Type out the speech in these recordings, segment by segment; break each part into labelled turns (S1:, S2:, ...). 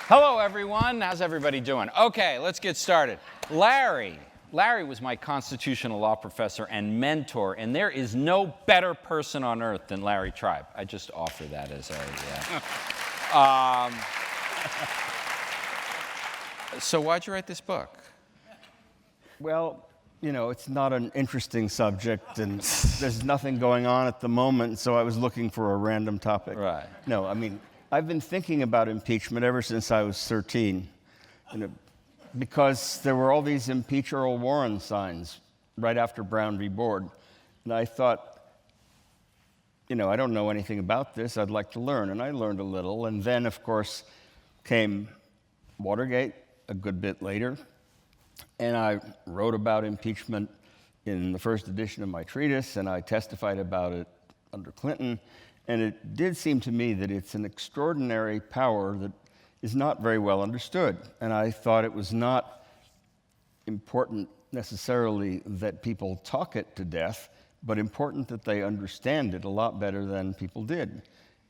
S1: Hello, everyone. How's everybody doing? Okay, let's get started. Larry was my constitutional law professor and mentor, and there is no better person on earth than Larry Tribe. I just offer that as a... So why'd you write this book?
S2: Well, you know, it's not an interesting subject, and there's nothing going on at the moment, so I was looking for a random topic.
S1: Right.
S2: No, I mean, I've been thinking about impeachment ever since I was 13, because there were all these impeach Earl Warren signs right after Brown v. Board. And I thought, you know, I don't know anything about this. I'd like to learn. And I learned a little. And then, of course, came Watergate a good bit later. And I wrote about impeachment in the first edition of my treatise, and I testified about it under Clinton. And it did seem to me that it's an extraordinary power that is not very well understood. And I thought it was not important necessarily that people talk it to death, but important that they understand it a lot better than people did.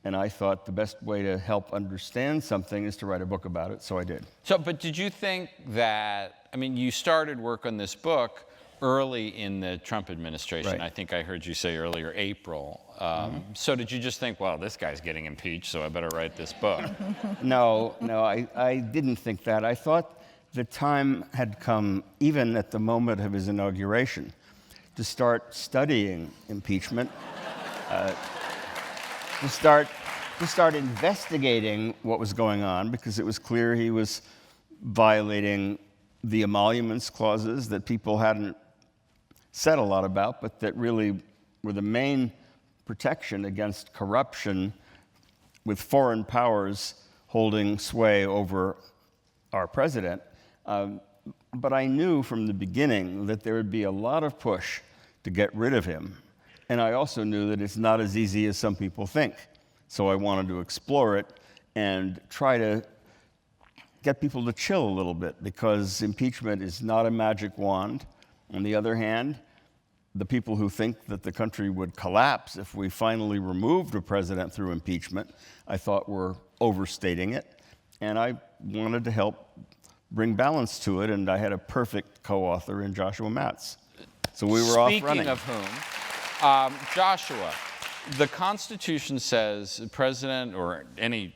S2: And I thought the best way to help understand something is to write a book about it, so I did.
S1: So, but did you think that, I mean, you started work on this book early in the Trump administration.
S2: Right.
S1: I think I heard you say earlier, April. So did you just think, well, this guy's getting impeached, so I better write this book?
S2: No, I didn't think that. I thought the time had come, even at the moment of his inauguration, to start studying impeachment, to start investigating what was going on, because it was clear he was violating the emoluments clauses that people hadn't said a lot about, but that really were the main protection against corruption with foreign powers holding sway over our president. But I knew from the beginning that there would be a lot of push to get rid of him. And I also knew that it's not as easy as some people think. So I wanted to explore it and try to get people to chill a little bit, because impeachment is not a magic wand. On the other hand, the people who think that the country would collapse if we finally removed a president through impeachment, I thought were overstating it. And I wanted to help bring balance to it, and I had a perfect co-author in Joshua Matz. So we were off running.
S1: Speaking of whom, Joshua, the Constitution says the president or any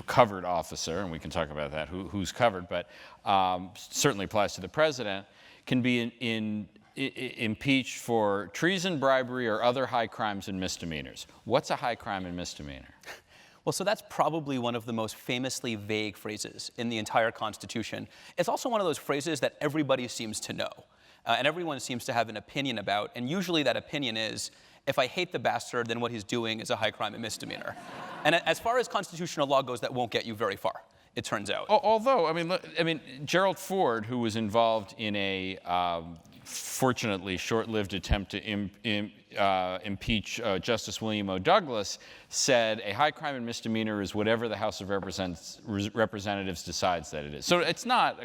S1: covered officer, and we can talk about that, who's covered, but certainly applies to the president, can be impeached for treason, bribery, or other high crimes and misdemeanors. What's a high crime and misdemeanor?
S3: Well, so that's probably one of the most famously vague phrases in the entire Constitution. It's also one of those phrases that everybody seems to know, and everyone seems to have an opinion about, and usually that opinion is, if I hate the bastard, then what he's doing is a high crime and misdemeanor. And as far as constitutional law goes, that won't get you very far, it turns out.
S1: Although, I mean, Gerald Ford, who was involved in a fortunately short-lived attempt to impeach Justice William O. Douglas, said a high crime and misdemeanor is whatever the House of Representatives decides that it is. So it's not,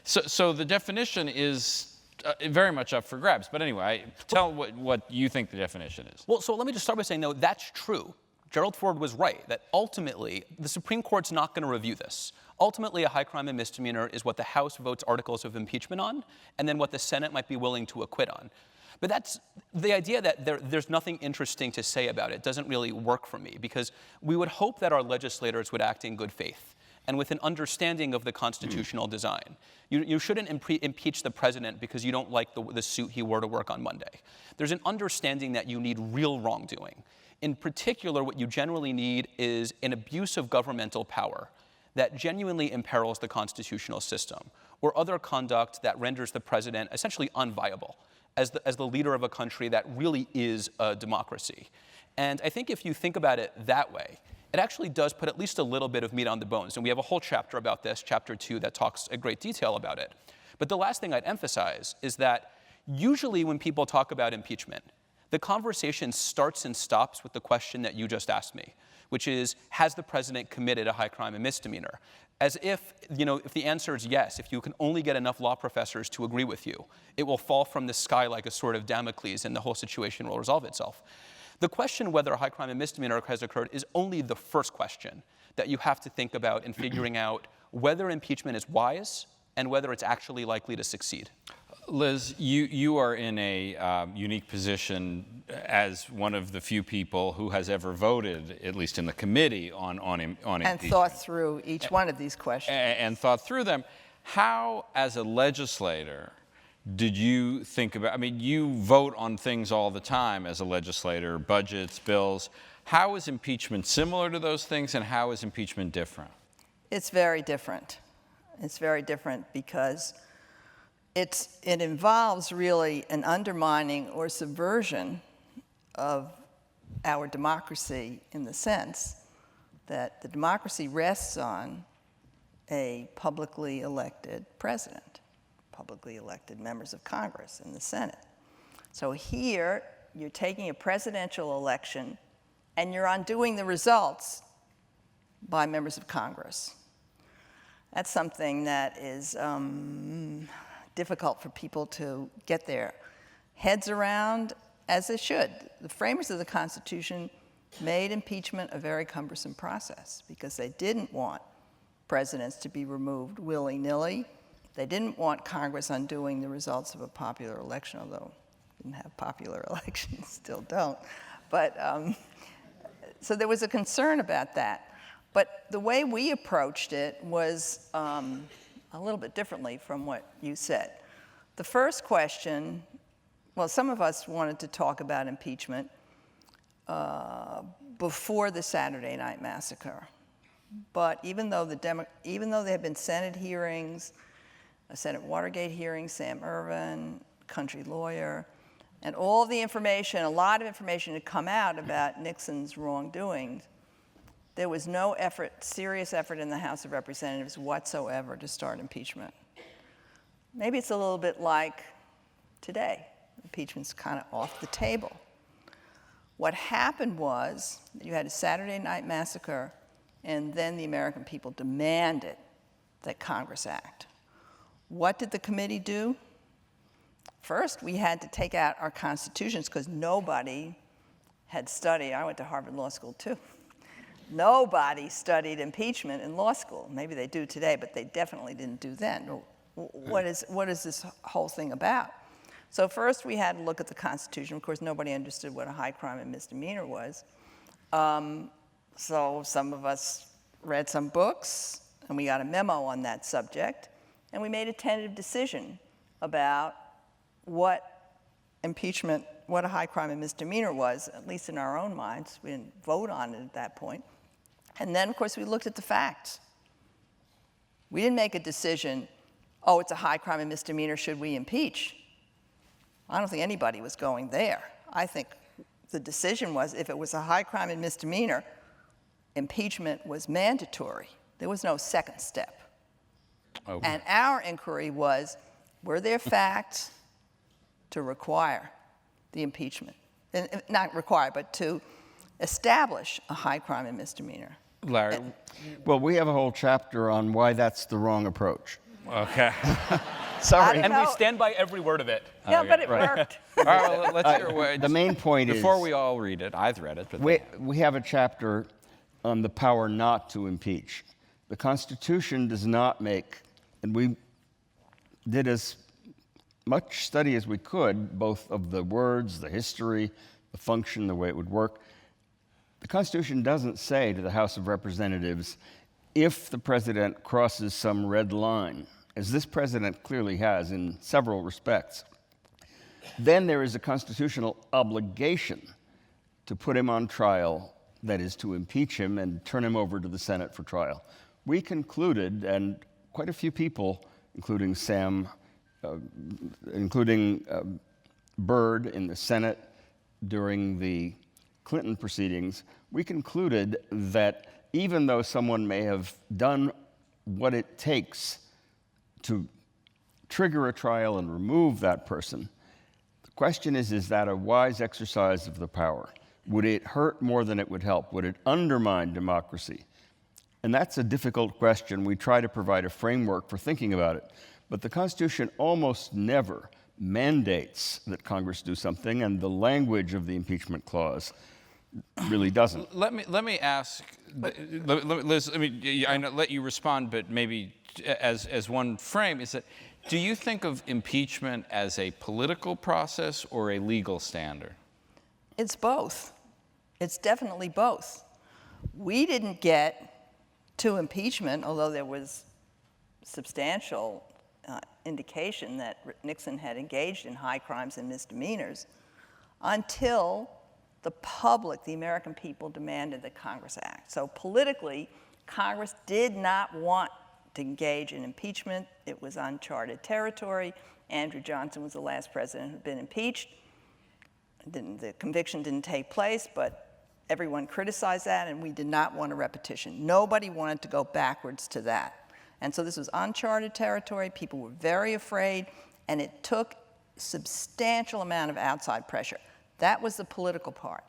S1: so the definition is very much up for grabs. But anyway, tell what you think the definition is.
S3: Well, so let me just start by saying, though, that's true. Gerald Ford was right, that ultimately, the Supreme Court's not going to review this. Ultimately, a high crime and misdemeanor is what the House votes articles of impeachment on, and then what the Senate might be willing to acquit on. But that's the idea that there's nothing interesting to say about it doesn't really work for me, because we would hope that our legislators would act in good faith and with an understanding of the constitutional design. You shouldn't impeach the president because you don't like the suit he wore to work on Monday. There's an understanding that you need real wrongdoing. In particular, what you generally need is an abuse of governmental power that genuinely imperils the constitutional system, or other conduct that renders the president essentially unviable as the leader of a country that really is a democracy. And I think if you think about it that way, it actually does put at least a little bit of meat on the bones. And we have a whole chapter about this, chapter 2, that talks in great detail about it. But the last thing I'd emphasize is that usually when people talk about impeachment, the conversation starts and stops with the question that you just asked me, which is, has the president committed a high crime and misdemeanor? As if, if the answer is yes, if you can only get enough law professors to agree with you, it will fall from the sky like a sword of Damocles and the whole situation will resolve itself. The question whether a high crime and misdemeanor has occurred is only the first question. that you have to think about in figuring out whether impeachment is wise and whether it's actually likely to succeed.
S1: Liz, you are in a unique position as one of the few people who has ever voted, at least in the committee, on impeachment.
S4: And thought through each one of these questions.
S1: And thought through them. How, as a legislator, did you think about, I mean, you vote on things all the time as a legislator, budgets, bills. How is impeachment similar to those things, and how is impeachment different?
S4: It's very different. It's very different because it involves really an undermining or subversion of our democracy, in the sense that the democracy rests on a publicly elected president, publicly elected members of Congress and the Senate. So here, you're taking a presidential election and you're undoing the results by members of Congress. That's something that is difficult for people to get their heads around, as it should. The framers of the Constitution made impeachment a very cumbersome process because they didn't want presidents to be removed willy-nilly. They didn't want Congress undoing the results of a popular election, although we didn't have popular elections, still don't. But so there was a concern about that. But the way we approached it was a little bit differently from what you said. The first question, well, some of us wanted to talk about impeachment before the Saturday Night Massacre. But even though there had been Senate hearings, a Senate Watergate hearing, Sam Ervin, country lawyer, and all the information, a lot of information had come out about Nixon's wrongdoings, there was no serious effort in the House of Representatives whatsoever to start impeachment. Maybe it's a little bit like today. Impeachment's kind of off the table. What happened was that you had a Saturday Night Massacre, and then the American people demanded that Congress act. What did the committee do? First, we had to take out our constitutions because nobody had studied. I went to Harvard Law School too. Nobody studied impeachment in law school. Maybe they do today, but they definitely didn't do then. What is this whole thing about? So first we had to look at the Constitution. Of course, nobody understood what a high crime and misdemeanor was. So some of us read some books, and we got a memo on that subject, and we made a tentative decision about what impeachment, what a high crime and misdemeanor was, at least in our own minds. We didn't vote on it at that point. And then, of course, we looked at the facts. We didn't make a decision, oh, it's a high crime and misdemeanor, should we impeach? I don't think anybody was going there. I think the decision was, if it was a high crime and misdemeanor, impeachment was mandatory. There was no second step.
S1: Oh.
S4: And our inquiry was, were there facts to require the impeachment? And not require, but to establish a high crime and misdemeanor.
S1: Larry?
S2: Well, we have a whole chapter on why that's the wrong approach.
S1: Okay.
S2: Sorry.
S3: And we stand by every word of it.
S4: Yeah, but it worked.
S1: All right, well, let's hear what.
S2: The main point
S1: before we all read it, I've read it, but
S2: we have a chapter on the power not to impeach. The Constitution does not make, and we did as much study as we could, both of the words, the history, the function, the way it would work. The Constitution doesn't say to the House of Representatives, if the president crosses some red line, as this president clearly has in several respects, then there is a constitutional obligation to put him on trial, that is, to impeach him and turn him over to the Senate for trial. We concluded, and quite a few people, including Byrd in the Senate during the Clinton proceedings, we concluded that even though someone may have done what it takes to trigger a trial and remove that person, the question is that a wise exercise of the power? Would it hurt more than it would help? Would it undermine democracy? And that's a difficult question. We try to provide a framework for thinking about it. But the Constitution almost never mandates that Congress do something, and the language of the impeachment clause really doesn't.
S1: Let me ask, Liz. Let you respond, but maybe as one frame is that. Do you think of impeachment as a political process or a legal standard?
S4: It's both. It's definitely both. We didn't get to impeachment, although there was substantial indication that Nixon had engaged in high crimes and misdemeanors, until the public, the American people, demanded that Congress act. So politically, Congress did not want to engage in impeachment. It was uncharted territory. Andrew Johnson was the last president who had been impeached. The conviction didn't take place, but everyone criticized that, and we did not want a repetition. Nobody wanted to go backwards to that. And so this was uncharted territory. People were very afraid, and it took a substantial amount of outside pressure. That was the political part.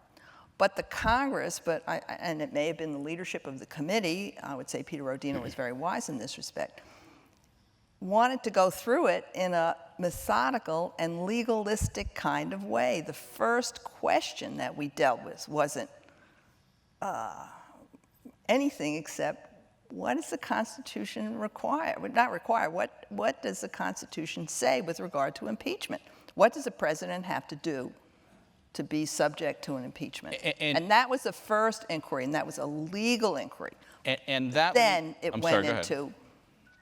S4: But the Congress, and it may have been the leadership of the committee, I would say Peter Rodino was very wise in this respect, wanted to go through it in a methodical and legalistic kind of way. The first question that we dealt with wasn't anything except, what does the Constitution require? Not require, what does the Constitution say with regard to impeachment? What does a president have to do to be subject to an impeachment? And that was the first inquiry, and that was a legal inquiry.
S1: And that
S4: then it went into,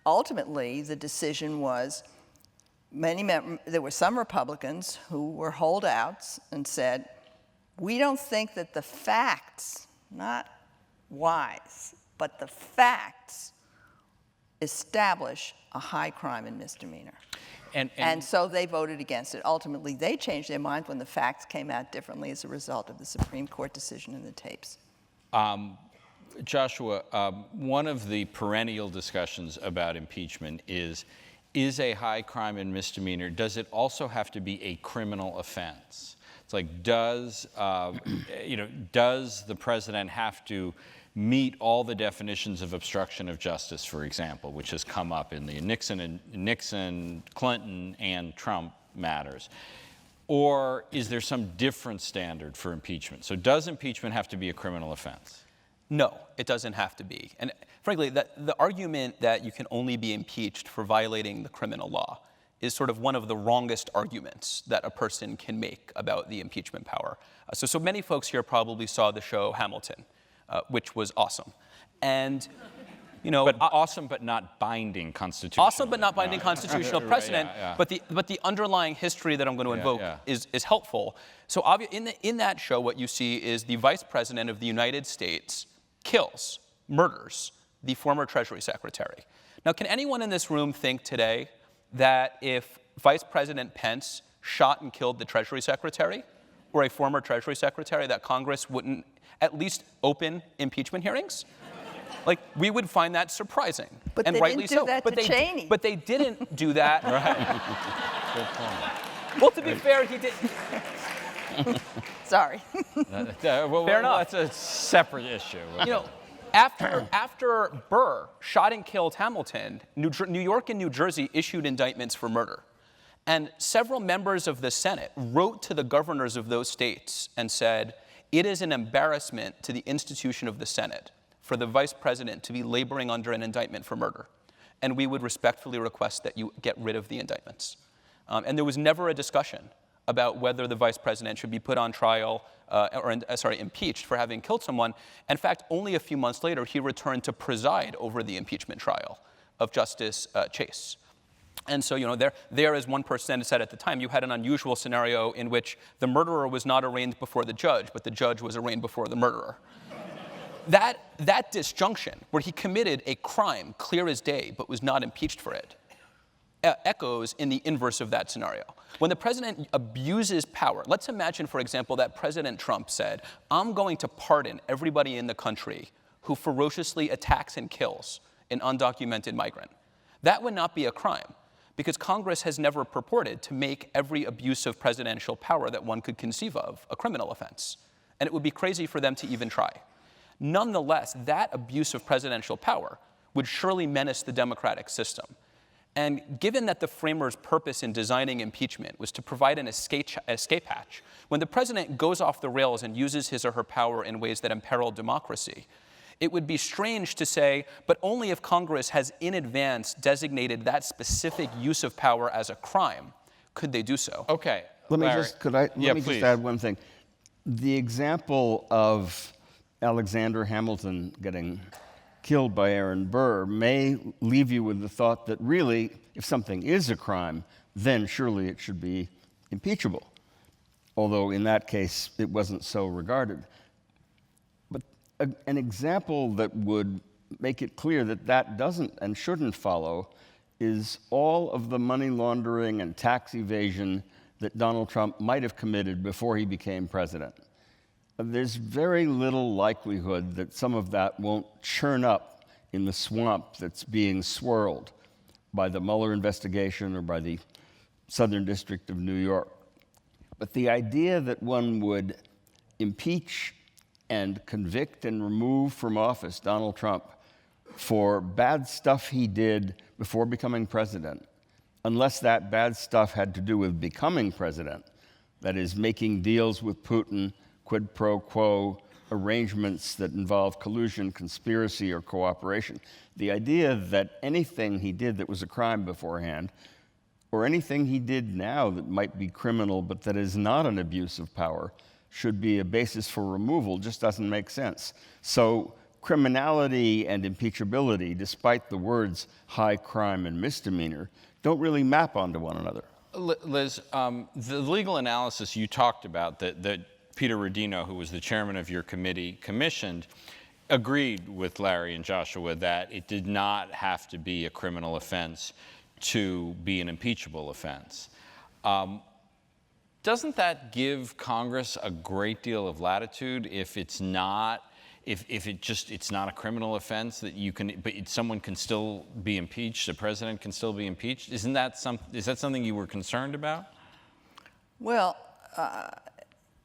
S4: ultimately, the decision was, there were some Republicans who were holdouts and said, we don't think that the facts, not whys, but the facts establish a high crime and misdemeanor. And so they voted against it. Ultimately, they changed their mind when the facts came out differently as a result of the Supreme Court decision in the tapes.
S1: Joshua, one of the perennial discussions about impeachment is a high crime and misdemeanor, does it also have to be a criminal offense? It's like, does the president have to meet all the definitions of obstruction of justice, for example, which has come up in the Nixon, Clinton, and Trump matters? Or is there some different standard for impeachment? So does impeachment have to be a criminal offense?
S3: No, it doesn't have to be. And frankly, the argument that you can only be impeached for violating the criminal law is sort of one of the wrongest arguments that a person can make about the impeachment power. So many folks here probably saw the show Hamilton, which was awesome. And,
S1: awesome but not binding constitutional.
S3: Awesome but not binding constitutional precedent. Right, yeah. But the underlying history that I'm going to invoke is helpful. So in that show, what you see is the Vice President of the United States murders the former Treasury Secretary. Now, can anyone in this room think today that if Vice President Pence shot and killed the Treasury Secretary, or a former Treasury Secretary, that Congress wouldn't at least open impeachment hearings? Like, we would find that surprising,
S4: but
S3: and
S4: they
S3: rightly
S4: didn't do
S3: so.
S4: that to Cheney.
S3: But they didn't do that.
S1: Right. Good point.
S3: Well, to be fair, he did.
S4: Sorry.
S3: Fair enough.
S1: That's a separate issue.
S3: After Burr shot and killed Hamilton, New York and New Jersey issued indictments for murder. And several members of the Senate wrote to the governors of those states and said, it is an embarrassment to the institution of the Senate for the vice president to be laboring under an indictment for murder. And we would respectfully request that you get rid of the indictments. And there was never a discussion about whether the vice president should be put on trial, impeached for having killed someone. In fact, only a few months later, he returned to preside over the impeachment trial of Justice Chase. And so, there, as one person said at the time, you had an unusual scenario in which the murderer was not arraigned before the judge, but the judge was arraigned before the murderer. That disjunction, where he committed a crime clear as day, but was not impeached for it, echoes in the inverse of that scenario. When the president abuses power, let's imagine, for example, that President Trump said, I'm going to pardon everybody in the country who ferociously attacks and kills an undocumented migrant. That would not be a crime, because Congress has never purported to make every abuse of presidential power that one could conceive of a criminal offense. And it would be crazy for them to even try. Nonetheless, that abuse of presidential power would surely menace the democratic system. And given that the framers' purpose in designing impeachment was to provide an escape hatch, when the president goes off the rails and uses his or her power in ways that imperil democracy, it would be strange to say, but only if Congress has in advance designated that specific use of power as a crime could they do so.
S1: Okay.
S2: Let me
S1: Larry.
S2: let me
S1: please.
S2: just add one thing. The example of Alexander Hamilton getting killed by Aaron Burr may leave you with the thought that really, if something is a crime, then surely it should be impeachable. Although in that case, it wasn't so regarded. But an example that would make it clear that that doesn't and shouldn't follow is all of the money laundering and tax evasion that Donald Trump might have committed before he became president. There's very little likelihood that some of that won't churn up in the swamp that's being swirled by the Mueller investigation or by the Southern District of New York. But the idea that one would impeach and convict and remove from office Donald Trump for bad stuff he did before becoming president, unless that bad stuff had to do with becoming president, that is, making deals with Putin, quid pro quo arrangements that involve collusion, conspiracy, or cooperation. The idea that anything he did that was a crime beforehand, or anything he did now that might be criminal but that is not an abuse of power, should be a basis for removal just doesn't make sense. So criminality and impeachability, despite the words high crime and misdemeanor, don't really map onto one another.
S1: Liz, the legal analysis you talked about that Peter Rodino, who was the chairman of your committee, commissioned, agreed with Larry and Joshua that it did not have to be a criminal offense to be an impeachable offense. Doesn't that give Congress a great deal of latitude if it's not, it's not a criminal offense that you can, but someone can still be impeached, the president can still be impeached? Is that something you were concerned about?
S4: Well,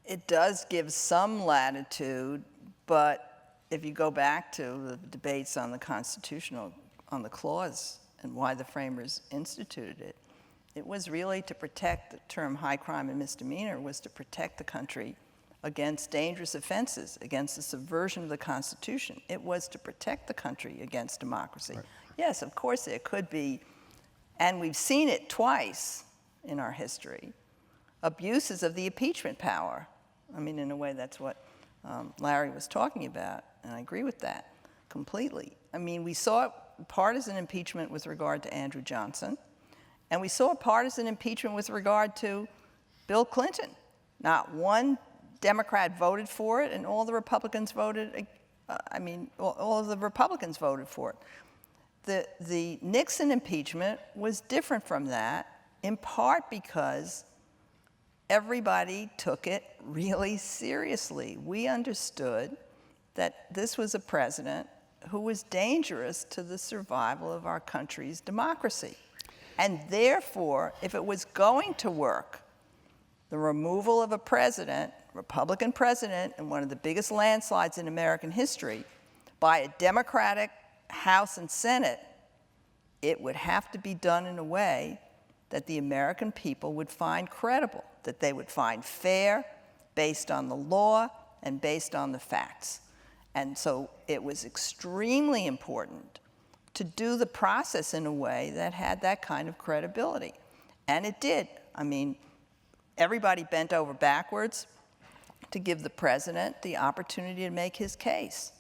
S4: it does give some latitude, but if you go back to the debates on the on the clause and why the framers instituted it, it was really to protect, the term high crime and misdemeanor was to protect the country against dangerous offenses, against the subversion of the Constitution. It was to protect the country against democracy. Right. Yes, of course there could be, and we've seen it twice in our history, abuses of the impeachment power. I mean, in a way, that's what Larry was talking about, and I agree with that completely. I mean, we saw partisan impeachment with regard to Andrew Johnson, and we saw partisan impeachment with regard to Bill Clinton. Not one Democrat voted for it, and all the Republicans voted, all of the Republicans voted for it. The Nixon impeachment was different from that, in part because everybody took it really seriously. We understood that this was a president who was dangerous to the survival of our country's democracy. And therefore, if it was going to work, the removal of a president, Republican president, in one of the biggest landslides in American history, by a Democratic House and Senate, it would have to be done in a way that the American people would find credible, that they would find fair, based on the law and based on the facts. And so it was extremely important to do the process in a way that had that kind of credibility. And it did. I mean, everybody bent over backwards to give the president the opportunity to make his case.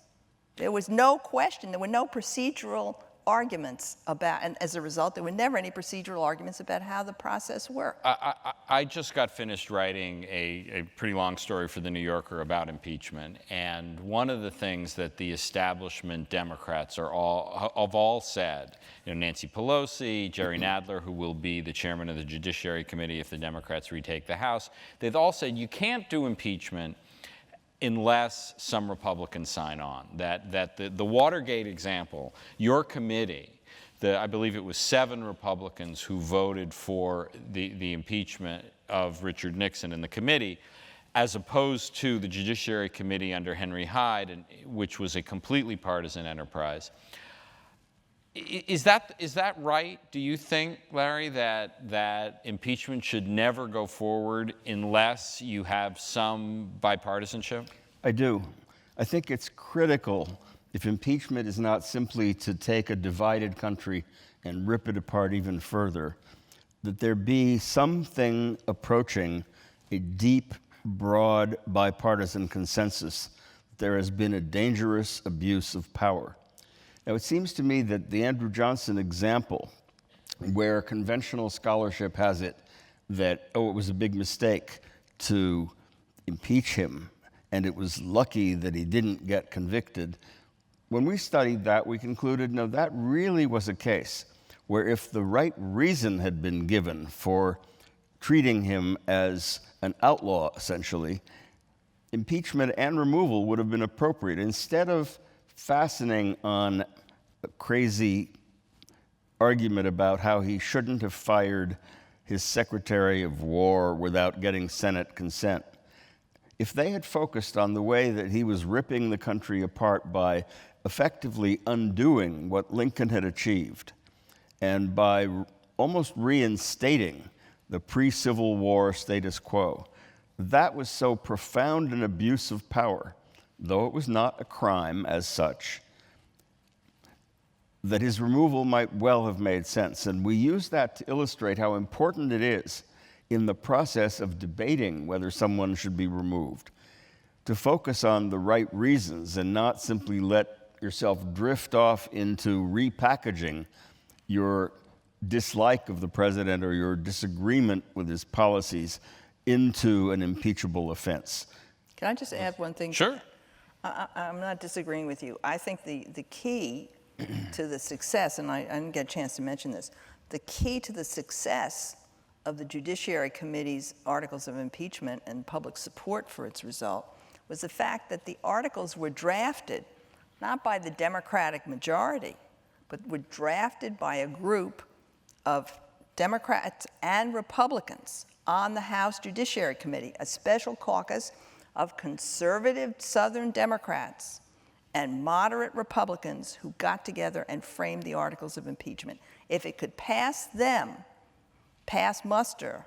S4: There was no question, there were no procedural arguments about, and as a result, there were never any procedural arguments about how the process worked.
S1: I just got finished writing a pretty long story for The New Yorker about impeachment, and one of the things that the establishment Democrats have all said, Nancy Pelosi, Jerry Nadler, who will be the chairman of the Judiciary Committee if the Democrats retake the House, they've all said you can't do impeachment unless some Republicans sign on. That the Watergate example, your committee, I believe it was 7 Republicans who voted for the impeachment of Richard Nixon in the committee, as opposed to the Judiciary Committee under Henry Hyde, which was a completely partisan enterprise. Is that right? Do you think, Larry, that impeachment should never go forward unless you have some bipartisanship?
S2: I do. I think it's critical, if impeachment is not simply to take a divided country and rip it apart even further, that there be something approaching a deep, broad, bipartisan consensus that there has been a dangerous abuse of power. Now, it seems to me that the Andrew Johnson example, where conventional scholarship has it that, oh, it was a big mistake to impeach him, and it was lucky that he didn't get convicted, when we studied that, we concluded, no, that really was a case where if the right reason had been given for treating him as an outlaw, essentially, impeachment and removal would have been appropriate. Instead of fastening on a crazy argument about how he shouldn't have fired his Secretary of War without getting Senate consent, if they had focused on the way that he was ripping the country apart by effectively undoing what Lincoln had achieved, and by almost reinstating the pre-Civil War status quo, that was so profound an abuse of power, though it was not a crime as such, that his removal might well have made sense. And we use that to illustrate how important it is in the process of debating whether someone should be removed, to focus on the right reasons and not simply let yourself drift off into repackaging your dislike of the president or your disagreement with his policies into an impeachable offense.
S4: Can I just add one thing?
S1: Sure.
S4: I'm not disagreeing with you. I think the key to the success, and I didn't get a chance to mention this, the key to the success of the Judiciary Committee's articles of impeachment and public support for its result was the fact that the articles were drafted not by the Democratic majority, but were drafted by a group of Democrats and Republicans on the House Judiciary Committee, a special caucus of conservative Southern Democrats and moderate Republicans who got together and framed the articles of impeachment. If it could pass muster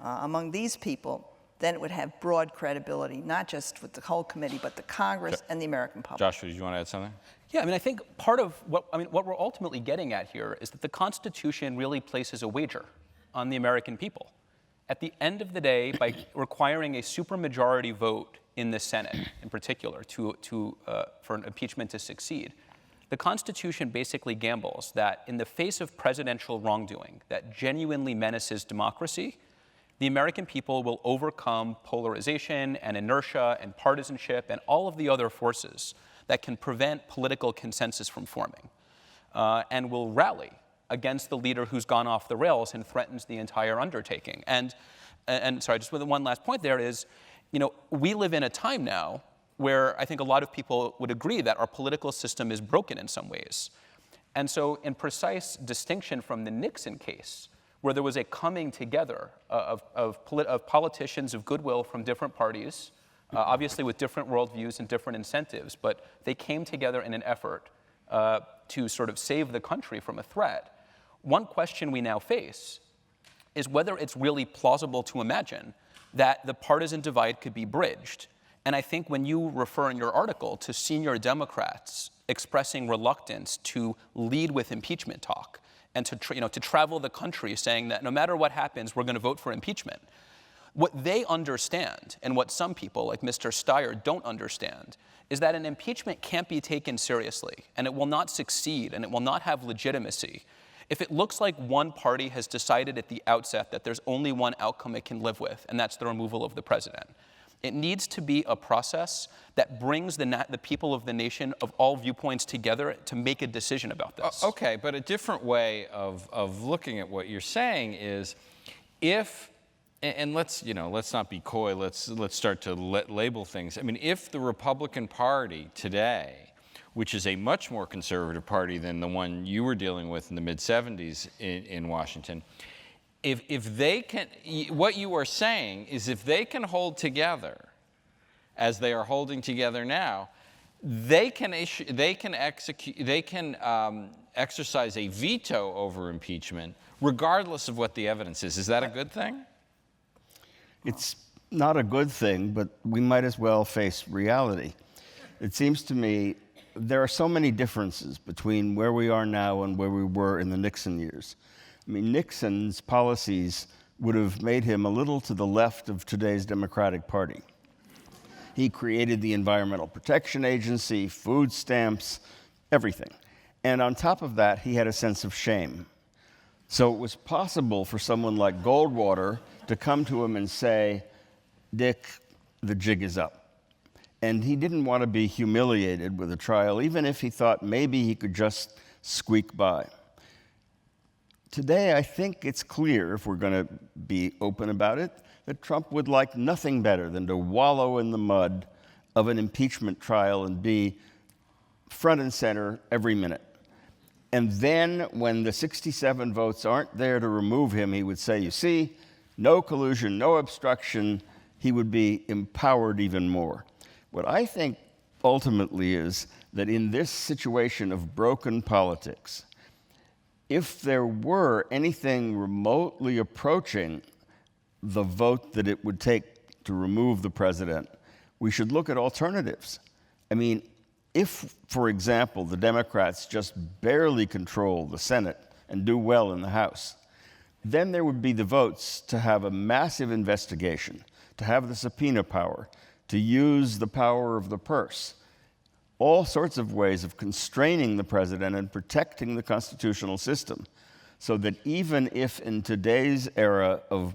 S4: among these people, then it would have broad credibility, not just with the whole committee, but the Congress and the American public.
S1: Joshua, did you want to add something?
S3: Yeah, I mean, I think part of what we're ultimately getting at here is that the Constitution really places a wager on the American people. At the end of the day, by requiring a supermajority vote in the Senate, in particular, for an impeachment to succeed, the Constitution basically gambles that in the face of presidential wrongdoing that genuinely menaces democracy, the American people will overcome polarization and inertia and partisanship and all of the other forces that can prevent political consensus from forming, and will rally against the leader who's gone off the rails and threatens the entire undertaking. And sorry, just with one last point there is, we live in a time now where I think a lot of people would agree that our political system is broken in some ways. And so in precise distinction from the Nixon case, where there was a coming together of politicians of goodwill from different parties, obviously with different worldviews and different incentives, but they came together in an effort to sort of save the country from a threat. One question we now face is whether it's really plausible to imagine that the partisan divide could be bridged. And I think when you refer in your article to senior Democrats expressing reluctance to lead with impeachment talk and to travel the country saying that no matter what happens, we're going to vote for impeachment, what they understand and what some people like Mr. Steyer don't understand is that an impeachment can't be taken seriously and it will not succeed and it will not have legitimacy if it looks like one party has decided at the outset that there's only one outcome it can live with, and that's the removal of the president. It needs to be a process that brings the people of the nation of all viewpoints together to make a decision about this.
S1: Okay, but a different way of looking at what you're saying is if, and let's not be coy, let's start to label things. I mean, if the Republican Party today, which is a much more conservative party than the one you were dealing with in the mid-'70s in Washington, if they can, what you are saying is if they can hold together as they are holding together now, they can exercise a veto over impeachment regardless of what the evidence is. Is that a good thing?
S2: It's not a good thing, but we might as well face reality. It seems to me there are so many differences between where we are now and where we were in the Nixon years. I mean, Nixon's policies would have made him a little to the left of today's Democratic Party. He created the Environmental Protection Agency, food stamps, everything. And on top of that, he had a sense of shame. So it was possible for someone like Goldwater to come to him and say, Dick, the jig is up. And he didn't want to be humiliated with a trial, even if he thought maybe he could just squeak by. Today, I think it's clear, if we're going to be open about it, that Trump would like nothing better than to wallow in the mud of an impeachment trial and be front and center every minute. And then, when the 67 votes aren't there to remove him, he would say, you see, no collusion, no obstruction. He would be empowered even more. What I think ultimately is that in this situation of broken politics, if there were anything remotely approaching the vote that it would take to remove the president, we should look at alternatives. I mean, if, for example, the Democrats just barely control the Senate and do well in the House, then there would be the votes to have a massive investigation, to have the subpoena power, to use the power of the purse, all sorts of ways of constraining the president and protecting the constitutional system, so that even if in today's era of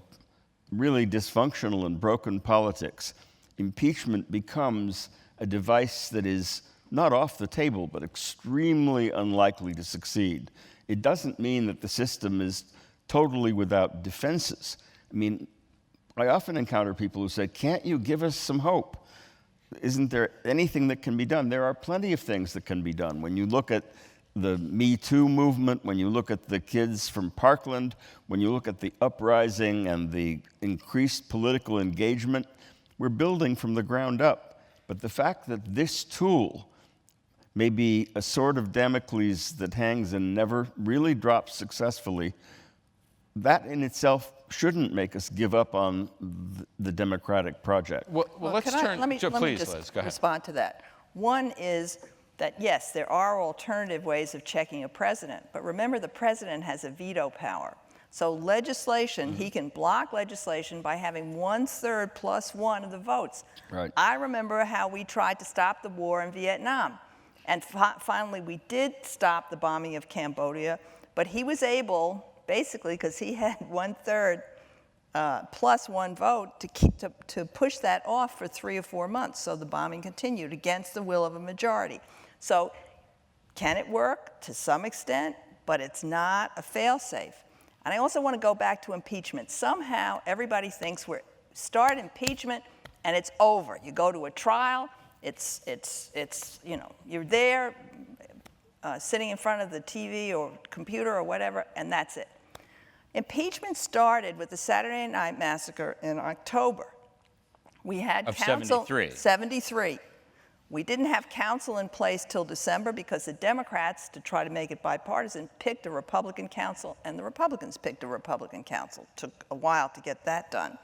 S2: really dysfunctional and broken politics, impeachment becomes a device that is not off the table, but extremely unlikely to succeed. It doesn't mean that the system is totally without defenses. I mean, I often encounter people who say, can't you give us some hope? Isn't there anything that can be done? There are plenty of things that can be done. When you look at the Me Too movement, when you look at the kids from Parkland, when you look at the uprising and the increased political engagement, we're building from the ground up. But the fact that this tool may be a sword of Damocles that hangs and never really drops successfully, that in itself shouldn't make us give up on the democratic project.
S1: Well, let's turn.
S4: Let me
S1: Please,
S4: just
S1: Liz, go ahead.
S4: respond to that. One is that, yes, there are alternative ways of checking a president, but remember the president has a veto power. So legislation, he can block legislation by having 1/3 plus 1 of the votes.
S2: Right.
S4: I remember how we tried to stop the war in Vietnam. And finally, we did stop the bombing of Cambodia, but he was able, basically, because he had 1/3 plus 1 vote, to push that off for 3 or 4 months. So the bombing continued against the will of a majority. So can it work? To some extent, but it's not a fail-safe. And I also want to go back to impeachment. Somehow, everybody thinks we start impeachment and it's over. You go to a trial, it's you know, you're there sitting in front of the TV or computer or whatever, and that's it. Impeachment started with the Saturday Night Massacre in October. We had
S1: Of
S4: counsel
S1: 73.
S4: 73. We didn't have counsel in place till December because the Democrats, to try to make it bipartisan, picked a Republican counsel, and the Republicans picked a Republican counsel. Took a while to get that done.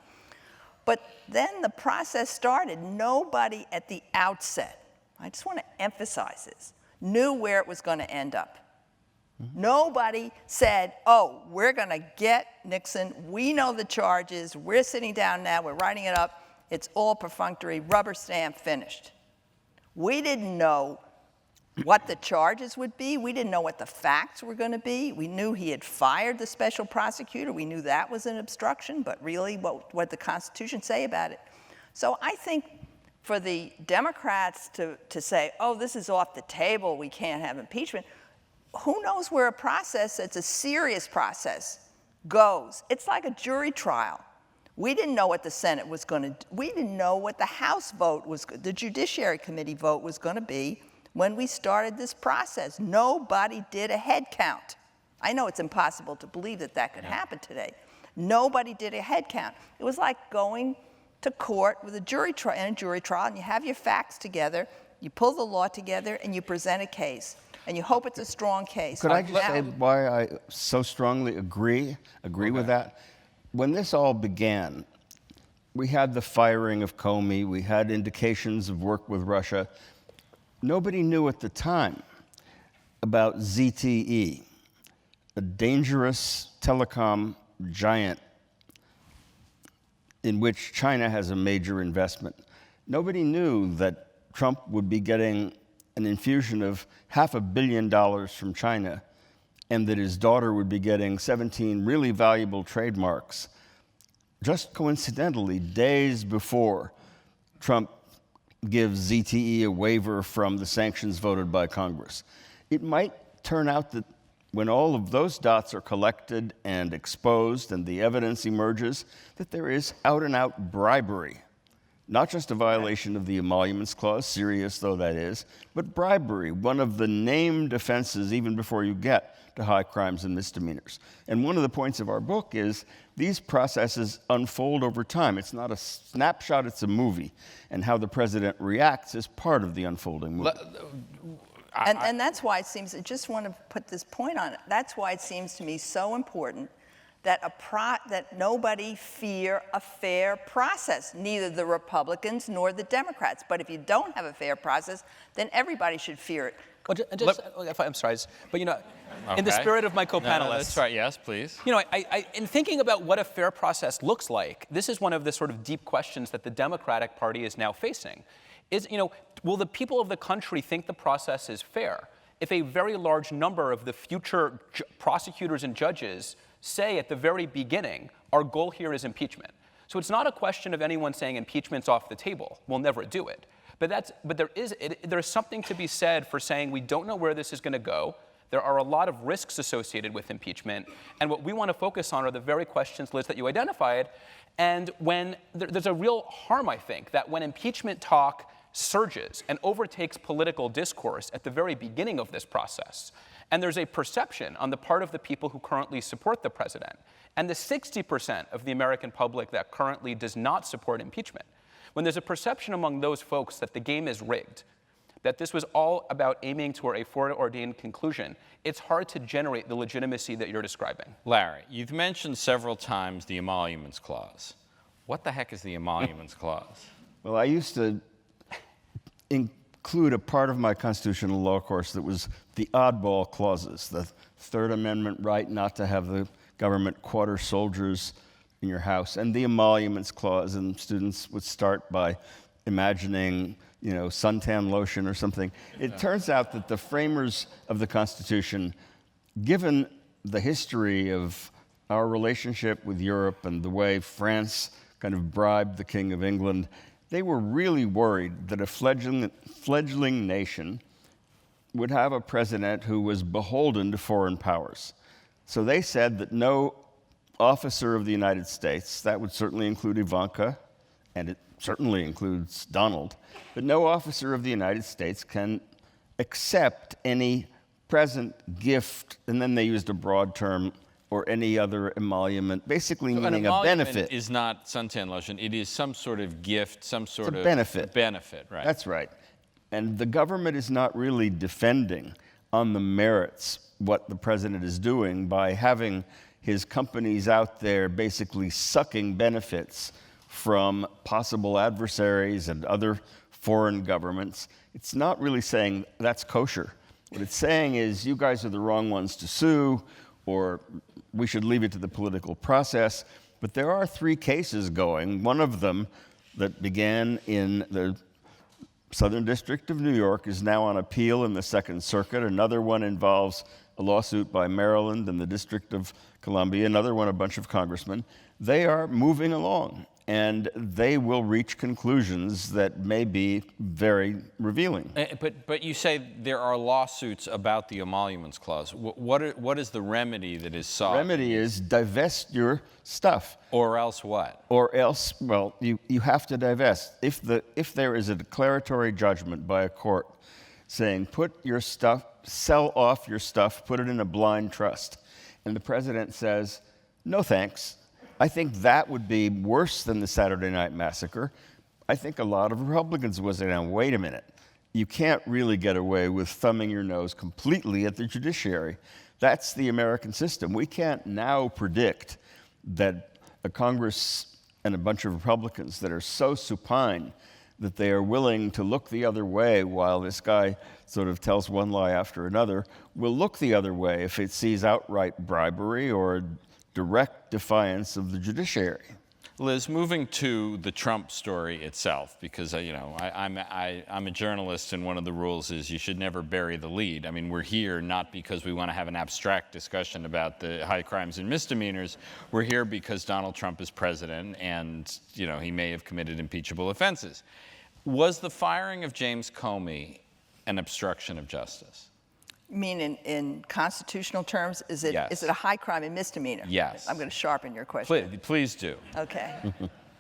S4: But then the process started. Nobody at the outset, I just want to emphasize this, knew where it was going to end up. Mm-hmm. Nobody said, oh, we're going to get Nixon. We know the charges. We're sitting down now. We're writing it up. It's all perfunctory, rubber stamp, finished. We didn't know what the charges would be. We didn't know what the facts were going to be. We knew he had fired the special prosecutor. We knew that was an obstruction, but really what the Constitution say about it. So I think for the Democrats to say, oh, this is off the table, we can't have impeachment, who knows where a process that's a serious process goes? It's like a jury trial. We didn't know what the Senate was going to do. We didn't know what the House vote was, the Judiciary Committee vote was going to be when we started this process. Nobody did a head count. I know it's impossible to believe that that could happen today. Nobody did a head count. It was like going to court with a jury trial, and you have your facts together, You pull the law together and you present a case. And you hope it's a strong case.
S2: Could I just say why I so strongly agree with that? When this all began, we had the firing of Comey, we had indications of work with Russia. Nobody knew at the time about ZTE, a dangerous telecom giant in which China has a major investment. Nobody knew that Trump would be getting an infusion of $500 million from China, and that his daughter would be getting 17 really valuable trademarks, just coincidentally, days before Trump gives ZTE a waiver from the sanctions voted by Congress. It might turn out that when all of those dots are collected and exposed and the evidence emerges, that there is out-and-out bribery. Not just a violation of the emoluments clause, serious though that is, but bribery, one of the named offenses even before you get to high crimes and misdemeanors. And one of the points of our book is these processes unfold over time. It's not a snapshot, it's a movie. And how the president reacts is part of the unfolding movie.
S4: And that's why it seems, I just want to put this point on it, that's why it seems to me so important that nobody fear a fair process, neither the Republicans nor the Democrats. But if you don't have a fair process, then everybody should fear it.
S3: Well, I'm sorry, but in the spirit of my co-panelists.
S1: No, that's right, yes, please.
S3: In thinking about what a fair process looks like, this is one of the sort of deep questions that the Democratic Party is now facing. Will the people of the country think the process is fair if a very large number of the future prosecutors and judges say at the very beginning, our goal here is impeachment? So it's not a question of anyone saying impeachment's off the table. We'll never do it. But there's something to be said for saying we don't know where this is going to go. There are a lot of risks associated with impeachment. And what we want to focus on are the very questions, Liz, that you identified. And when there's a real harm, I think, that when impeachment talk surges and overtakes political discourse at the very beginning of this process, and there's a perception on the part of the people who currently support the president, and the 60% of the American public that currently does not support impeachment, when there's a perception among those folks that the game is rigged, that this was all about aiming toward a foreordained conclusion, it's hard to generate the legitimacy that you're describing.
S1: Larry, you've mentioned several times the emoluments clause. What the heck is the emoluments clause?
S2: Well, I used to include a part of my constitutional law course that was the oddball clauses, the Third Amendment right not to have the government quarter soldiers in your house, and the emoluments clause, and students would start by imagining, suntan lotion or something. It turns out that the framers of the Constitution, given the history of our relationship with Europe and the way France kind of bribed the King of England, they were really worried that a fledgling nation would have a president who was beholden to foreign powers. So they said that no officer of the United States, that would certainly include Ivanka, and it certainly includes Donald, but no officer of the United States can accept any present, gift, and then they used a broad term, or any other emolument, basically meaning a benefit.
S1: Is not suntan lotion. It is some sort of gift, some sort of
S2: benefit.
S1: Benefit, right?
S2: That's right. And the government is not really defending on the merits what the president is doing by having his companies out there basically sucking benefits from possible adversaries and other foreign governments. It's not really saying that's kosher. What it's saying is you guys are the wrong ones to sue, or we should leave it to the political process. But there are 3 cases going. One of them that began in the Southern District of New York is now on appeal in the Second Circuit. Another one involves a lawsuit by Maryland and the District of Columbia. Another one, a bunch of congressmen. They are moving along, and they will reach conclusions that may be very revealing.
S1: But you say there are lawsuits about the emoluments clause. What is the remedy that is sought?
S2: The remedy is divest your stuff.
S1: Or else what?
S2: Or else, well, you have to divest. If there is a declaratory judgment by a court saying put your stuff, sell off your stuff, put it in a blind trust, and the president says, no thanks, I think that would be worse than the Saturday Night Massacre. I think a lot of Republicans would say, now, wait a minute. you can't really get away with thumbing your nose completely at the judiciary. That's the American system. We can't now predict that a Congress and a bunch of Republicans that are so supine that they are willing to look the other way while this guy sort of tells one lie after another, will look the other way if it sees outright bribery or direct defiance of the judiciary.
S1: Liz, moving to the Trump story itself, because I'm a journalist, and one of the rules is you should never bury the lead. I mean, we're here not because we want to have an abstract discussion about the high crimes and misdemeanors. We're here because Donald Trump is president, and he may have committed impeachable offenses. Was the firing of James Comey an obstruction of justice?
S4: You mean in constitutional terms? Is it
S1: Yes.
S4: is it a high crime and misdemeanor?
S1: Yes.
S4: I'm going to sharpen your question.
S1: Please do.
S4: Okay.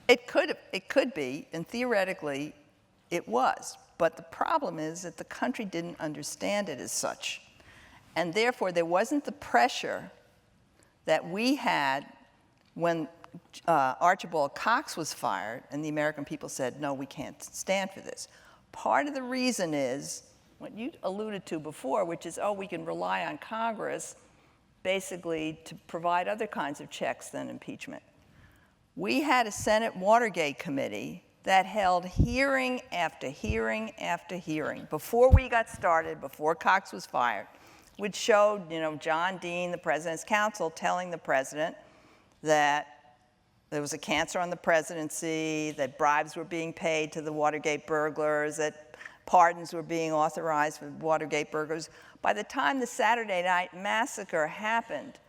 S4: It could be, and theoretically, it was. But the problem is that the country didn't understand it as such, and therefore there wasn't the pressure that we had when Archibald Cox was fired, and the American people said, "No, we can't stand for this." Part of the reason is what you alluded to before, which is, we can rely on Congress basically to provide other kinds of checks than impeachment. We had a Senate Watergate committee that held hearing after hearing after hearing before we got started, before Cox was fired, which showed, John Dean, the president's counsel, telling the president that there was a cancer on the presidency, that bribes were being paid to the Watergate burglars, that pardons were being authorized for Watergate burglars. By the time the Saturday Night Massacre happened,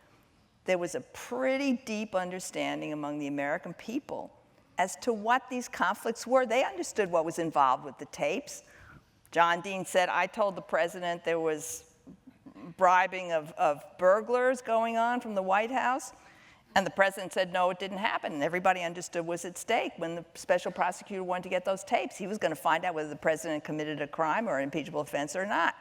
S4: there was a pretty deep understanding among the American people as to what these conflicts were. They understood what was involved with the tapes. John Dean said, "I told the president there was bribing of burglars going on from the White House." And the president said, "No, it didn't happen." And everybody understood was at stake when the special prosecutor wanted to get those tapes. He was going to find out whether the president committed a crime or an impeachable offense or not.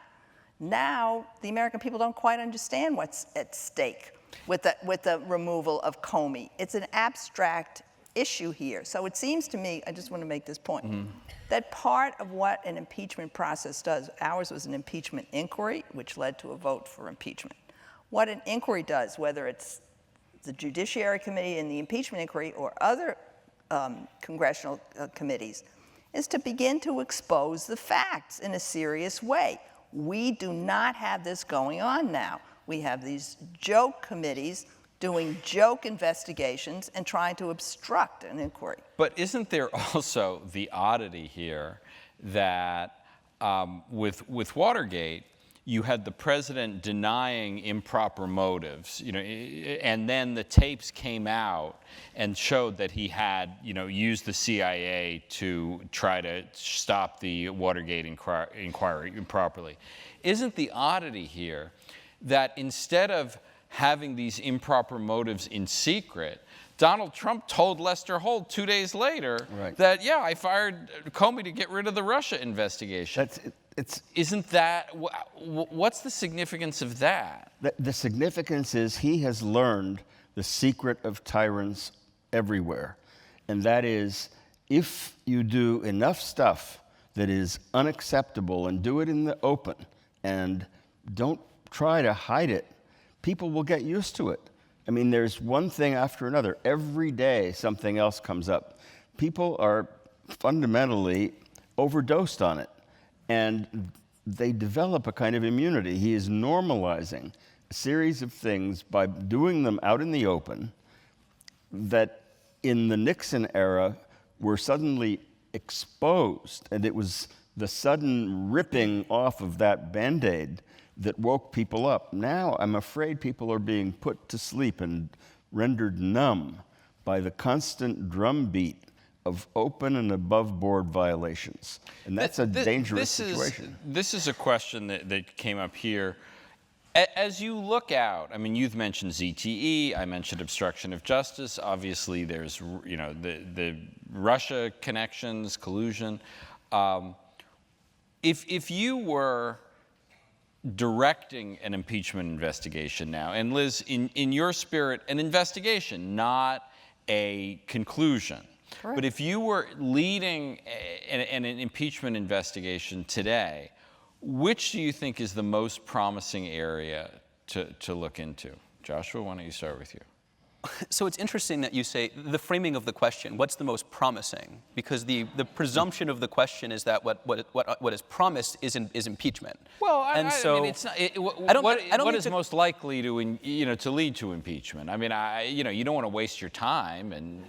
S4: Now, the American people don't quite understand what's at stake with the removal of Comey. It's an abstract issue here. So it seems to me, I just want to make this point, that part of what an impeachment process does, ours was an impeachment inquiry, which led to a vote for impeachment. What an inquiry does, whether it's the Judiciary Committee and the impeachment inquiry or other congressional committees, is to begin to expose the facts in a serious way. We do not have this going on now. We have these joke committees doing joke investigations and trying to obstruct an inquiry.
S1: But isn't there also the oddity here that with Watergate, you had the president denying improper motives, and then the tapes came out and showed that he had, used the CIA to try to stop the Watergate inquiry improperly. Isn't the oddity here that instead of having these improper motives in secret, Donald Trump told Lester Holt 2 days later that, I fired Comey to get rid of the Russia investigation? Isn't that, what's the significance of that?
S2: The significance is he has learned the secret of tyrants everywhere. And that is, if you do enough stuff that is unacceptable and do it in the open and don't try to hide it, people will get used to it. I mean, there's one thing after another. Every day something else comes up. People are fundamentally overdosed on it. And they develop a kind of immunity. He is normalizing a series of things by doing them out in the open that in the Nixon era were suddenly exposed. And it was the sudden ripping off of that Band-Aid that woke people up. Now I'm afraid people are being put to sleep and rendered numb by the constant drumbeat of open and above-board violations. And that's a dangerous situation.
S1: This is a question that came up here. As you look out, I mean, you've mentioned ZTE, I mentioned obstruction of justice. Obviously, there's, the Russia connections, collusion. If you were directing an impeachment investigation now, and Liz, in your spirit, an investigation, not a conclusion,
S4: Correct.
S1: But if you were leading an impeachment investigation today, which do you think is the most promising area to look into? Joshua, why don't you start with you?
S3: So it's interesting that you say the framing of the question, what's the most promising? Because the presumption of the question is that what is promised is impeachment.
S1: Well,
S3: and
S1: I
S3: so
S1: mean, it's not,
S3: what
S1: what is most likely to lead to impeachment? I mean, you don't want to waste your time, and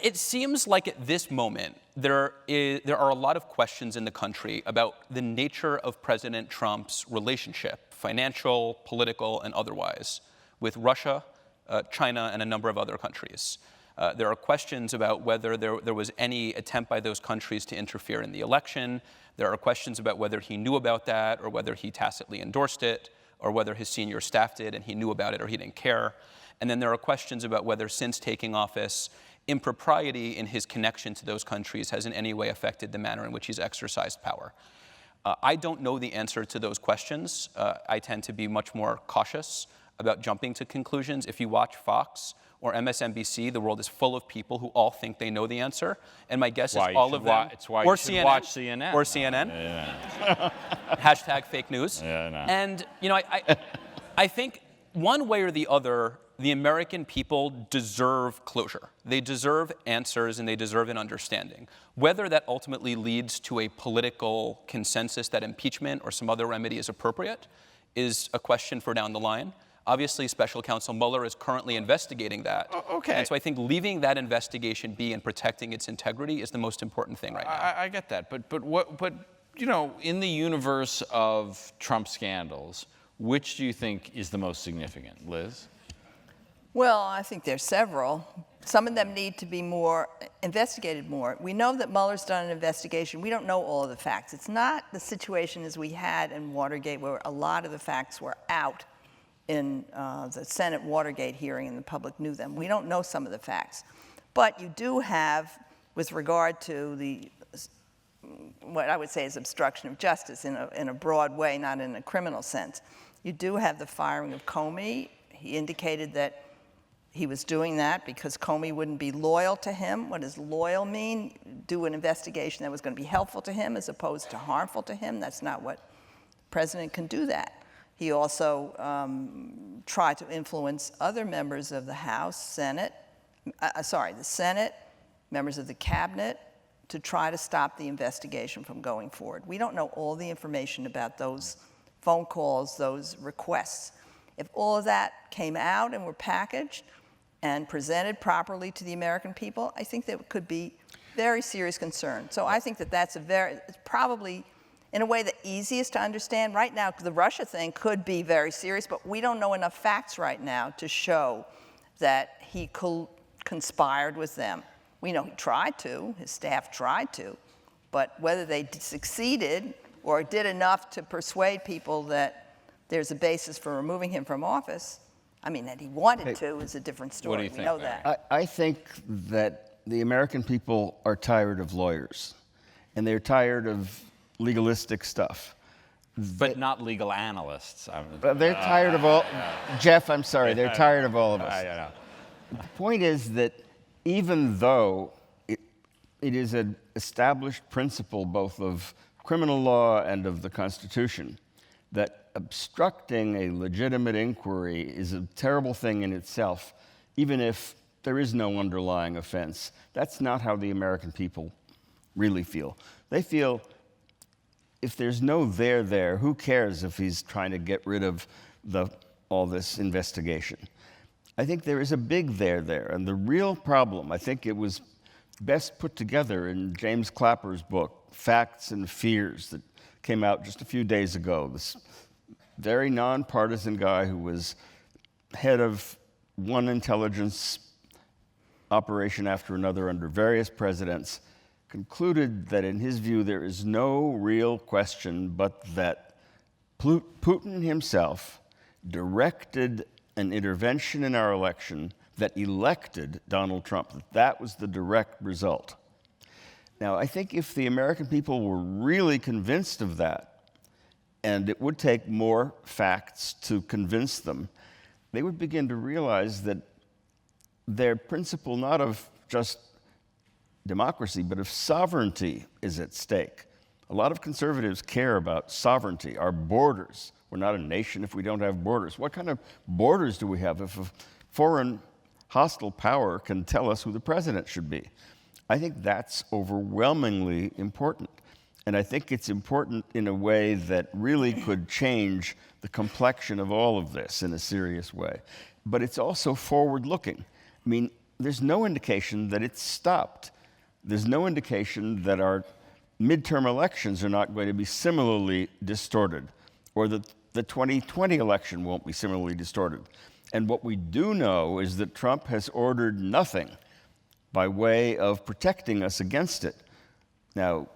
S3: It seems like at this moment there are a lot of questions in the country about the nature of President Trump's relationship, financial, political, and otherwise, with Russia, China, and a number of other countries. There are questions about whether there was any attempt by those countries to interfere in the election. There are questions about whether he knew about that, or whether he tacitly endorsed it, or whether his senior staff did and he knew about it or he didn't care. And then there are questions about whether, since taking office, impropriety in his connection to those countries has in any way affected the manner in which he's exercised power. I don't know the answer to those questions. I tend to be much more cautious about jumping to conclusions. If you watch Fox or MSNBC, the world is full of people who all think they know the answer. And my guess is all of them,
S1: it's why
S3: or
S1: you should
S3: CNN,
S1: watch CNN.
S3: or CNN.
S1: Yeah.
S3: Hashtag fake news.
S1: Yeah, no.
S3: And I think one way or the other, the American people deserve closure. They deserve answers and they deserve an understanding. Whether that ultimately leads to a political consensus that impeachment or some other remedy is appropriate is a question for down the line. Obviously, Special Counsel Mueller is currently investigating that.
S1: Okay.
S3: And so I think leaving that investigation be and protecting its integrity is the most important thing right now.
S1: I get that, but in the universe of Trump scandals, which do you think is the most significant, Liz?
S4: Well, I think there's several. Some of them need to be investigated more. We know that Mueller's done an investigation. We don't know all of the facts. It's not the situation as we had in Watergate, where a lot of the facts were out in the Senate Watergate hearing and the public knew them. We don't know some of the facts. But you do have, with regard to what I would say is obstruction of justice in a broad way, not in a criminal sense, you do have the firing of Comey. He indicated that he was doing that because Comey wouldn't be loyal to him. What does loyal mean? Do an investigation that was going to be helpful to him as opposed to harmful to him. That's not what the president can do that. He also tried to influence other members of the House, the Senate, members of the cabinet, to try to stop the investigation from going forward. We don't know all the information about those phone calls, those requests. If all of that came out and were packaged and presented properly to the American people, I think that could be very serious concern. So I think that it's probably, in a way, the easiest to understand. Right now, the Russia thing could be very serious, but we don't know enough facts right now to show that he conspired with them. We know he tried to, his staff tried to, but whether they succeeded or did enough to persuade people that there's a basis for removing him from office, I mean, that he wanted to is a different story.
S1: What do you think,
S4: we know that.
S2: I think that the American people are tired of lawyers, and they're tired of legalistic stuff.
S1: But not legal analysts.
S2: They're tired of all. Jeff, I'm sorry, they're tired of all of us.
S1: I know.
S2: The point is that even though it is an established principle both of criminal law and of the Constitution that obstructing a legitimate inquiry is a terrible thing in itself, even if there is no underlying offense. That's not how the American people really feel. They feel if there's no there, who cares if he's trying to get rid of all this investigation? I think there is a big there, and the real problem, I think it was best put together in James Clapper's book, Facts and Fears, that came out just a few days ago. This very nonpartisan guy who was head of one intelligence operation after another under various presidents, concluded that in his view there is no real question but that Putin himself directed an intervention in our election that elected Donald Trump. That was the direct result. Now, I think if the American people were really convinced of that, and it would take more facts to convince them, they would begin to realize that their principle not of just democracy, but if sovereignty is at stake. A lot of conservatives care about sovereignty, our borders. We're not a nation if we don't have borders. What kind of borders do we have if a foreign hostile power can tell us who the president should be? I think that's overwhelmingly important. And I think it's important in a way that really could change the complexion of all of this in a serious way. But it's also forward-looking. I mean, there's no indication that it's stopped. There's no indication that our midterm elections are not going to be similarly distorted, or that the 2020 election won't be similarly distorted. And what we do know is that Trump has ordered nothing by way of protecting us against it. Now,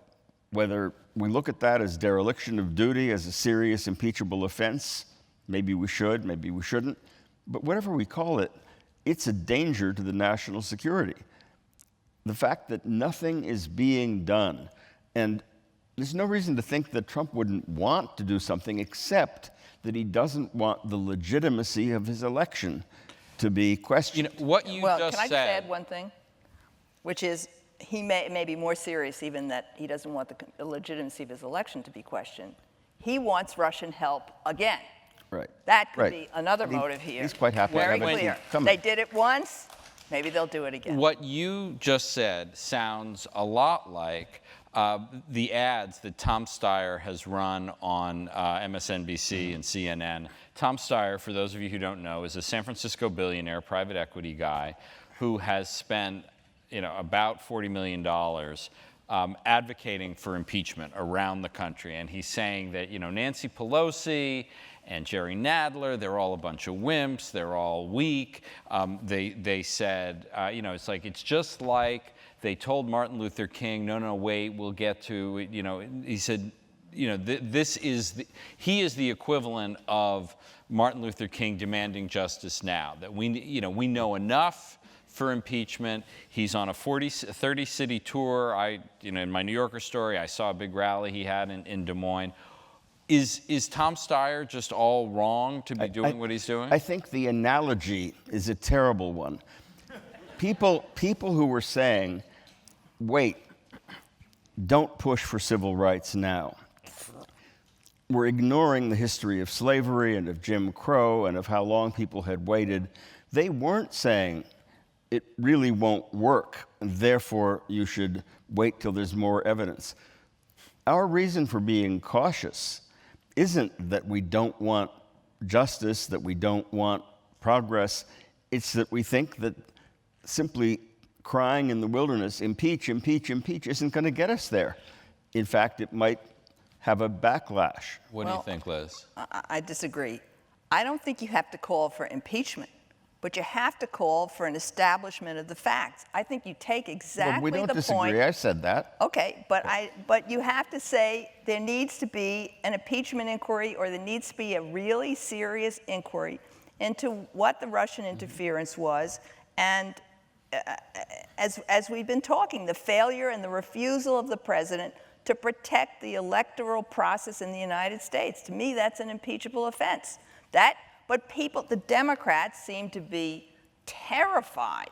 S2: whether we look at that as dereliction of duty, as a serious impeachable offense, maybe we should, maybe we shouldn't, but whatever we call it, it's a danger to the national security. The fact that nothing is being done, and there's no reason to think that Trump wouldn't want to do something except that he doesn't want the legitimacy of his election to be questioned.
S1: You know, what you
S4: Well,
S1: just
S4: can I
S1: said.
S4: just add one thing? Which is, he may be more serious even that he doesn't want the legitimacy of his election to be questioned. He wants Russian help again.
S2: Right.
S4: That could
S2: Right.
S4: be another motive here.
S2: He's quite happy to
S4: Very
S2: have it
S4: clear.
S2: coming.
S4: They did it once, maybe they'll do it again.
S1: What you just said sounds a lot like the ads that Tom Steyer has run on MSNBC and CNN. Tom Steyer, for those of you who don't know, is a San Francisco billionaire, private equity guy, who has spent about $40 million advocating for impeachment around the country. And he's saying that Nancy Pelosi and Jerry Nadler, they're all a bunch of wimps, they're all weak. They said, it's just like they told Martin Luther King, no, wait, we'll get to, he said, he is the equivalent of Martin Luther King demanding justice now, that we know enough for impeachment. He's on a 30-city tour. In my New Yorker story, I saw a big rally he had in Des Moines. Is Tom Steyer just all wrong to be doing what he's doing?
S2: I think the analogy is a terrible one. People who were saying, wait, don't push for civil rights now, were ignoring the history of slavery and of Jim Crow and of how long people had waited. They weren't saying it really won't work, and therefore you should wait till there's more evidence. Our reason for being cautious isn't that we don't want justice, that we don't want progress. It's that we think that simply crying in the wilderness, impeach, impeach, impeach, isn't going to get us there. In fact, it might have a backlash.
S1: What do you think, Liz?
S4: I disagree. I don't think you have to call for impeachment, but you have to call for an establishment of the facts. I think you take exactly
S2: we don't
S4: the
S2: disagree.
S4: point.
S2: I said that.
S4: Okay, but you have to say there needs to be an impeachment inquiry, or there needs to be a really serious inquiry into what the Russian interference was, and as we've been talking, the failure and the refusal of the president to protect the electoral process in the United States. To me, that's an impeachable offense. But the Democrats seem to be terrified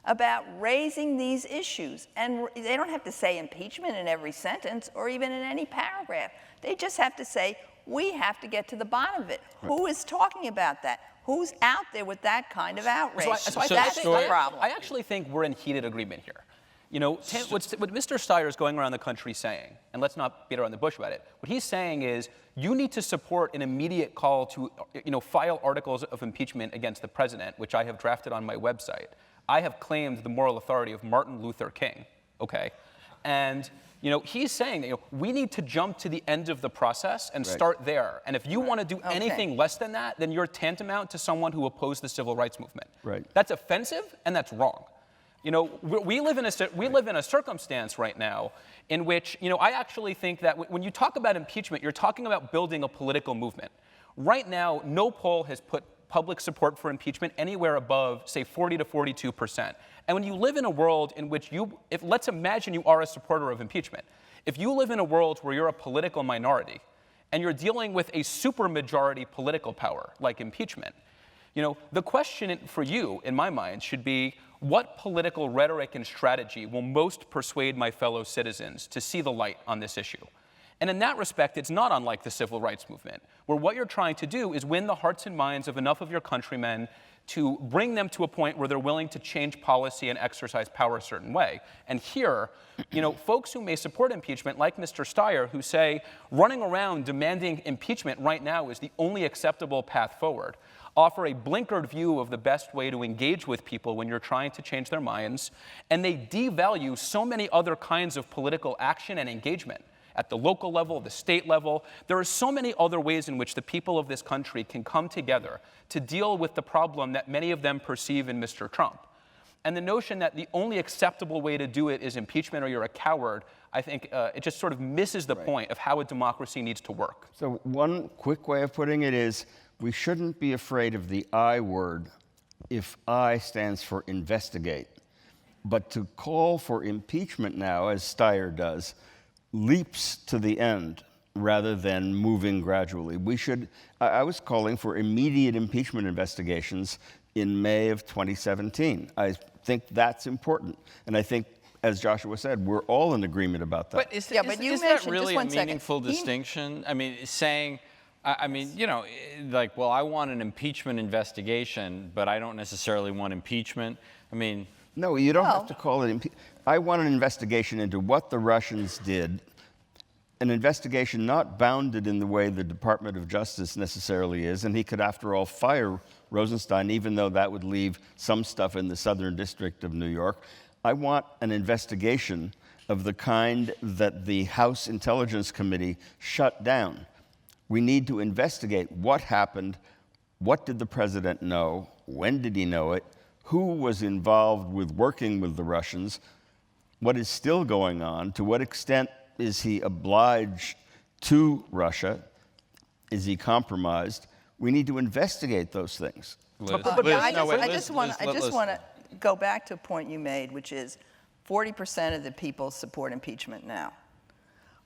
S4: about raising these issues. And they don't have to say impeachment in every sentence or even in any paragraph. They just have to say, we have to get to the bottom of it. Who is talking about that? Who's out there with that kind of outrage?
S3: That's
S4: the problem.
S3: I actually think we're in heated agreement here. What Mr. Steyer is going around the country saying, and let's not beat around the bush about it, what he's saying is you need to support an immediate call to file articles of impeachment against the president, which I have drafted on my website. I have claimed the moral authority of Martin Luther King, okay? And he's saying that we need to jump to the end of the process and start there. And if you want to do anything less than that, then you're tantamount to someone who opposed the civil rights movement.
S2: Right.
S3: That's offensive and that's wrong. We live in a circumstance right now in which I actually think that when you talk about impeachment, you're talking about building a political movement. Right now, no poll has put public support for impeachment anywhere above, say, 40 to 42%. And when you live in a world in which let's imagine you are a supporter of impeachment. If you live in a world where you're a political minority and you're dealing with a supermajority political power like impeachment, the question for you, in my mind, should be, what political rhetoric and strategy will most persuade my fellow citizens to see the light on this issue? And in that respect, it's not unlike the civil rights movement, where what you're trying to do is win the hearts and minds of enough of your countrymen to bring them to a point where they're willing to change policy and exercise power a certain way. And here, folks who may support impeachment, like Mr. Steyer, who say running around demanding impeachment right now is the only acceptable path forward, offer a blinkered view of the best way to engage with people when you're trying to change their minds, and they devalue so many other kinds of political action and engagement. At the local level, the state level, there are so many other ways in which the people of this country can come together to deal with the problem that many of them perceive in Mr. Trump. And the notion that the only acceptable way to do it is impeachment or you're a coward, I think it just sort of misses the point of how a democracy needs to work.
S2: So one quick way of putting it is, we shouldn't be afraid of the I word if I stands for investigate. But to call for impeachment now, as Steyer does, leaps to the end rather than moving gradually. I was calling for immediate impeachment investigations in May of 2017. I think that's important. And I think, as Joshua said, we're all in agreement about that.
S1: But is that really a meaningful distinction? I mean, saying, well, I want an impeachment investigation, but I don't necessarily want impeachment. I mean...
S2: No, you don't have to call it impeachment. I want an investigation into what the Russians did, an investigation not bounded in the way the Department of Justice necessarily is, and he could, after all, fire Rosenstein, even though that would leave some stuff in the Southern District of New York. I want an investigation of the kind that the House Intelligence Committee shut down. We need to investigate what happened, what did the president know, when did he know it, who was involved with working with the Russians, what is still going on, to what extent is he obliged to Russia, is he compromised? We need to investigate those things.
S4: I just want to go back to a point you made, which is 40% of the people support impeachment now.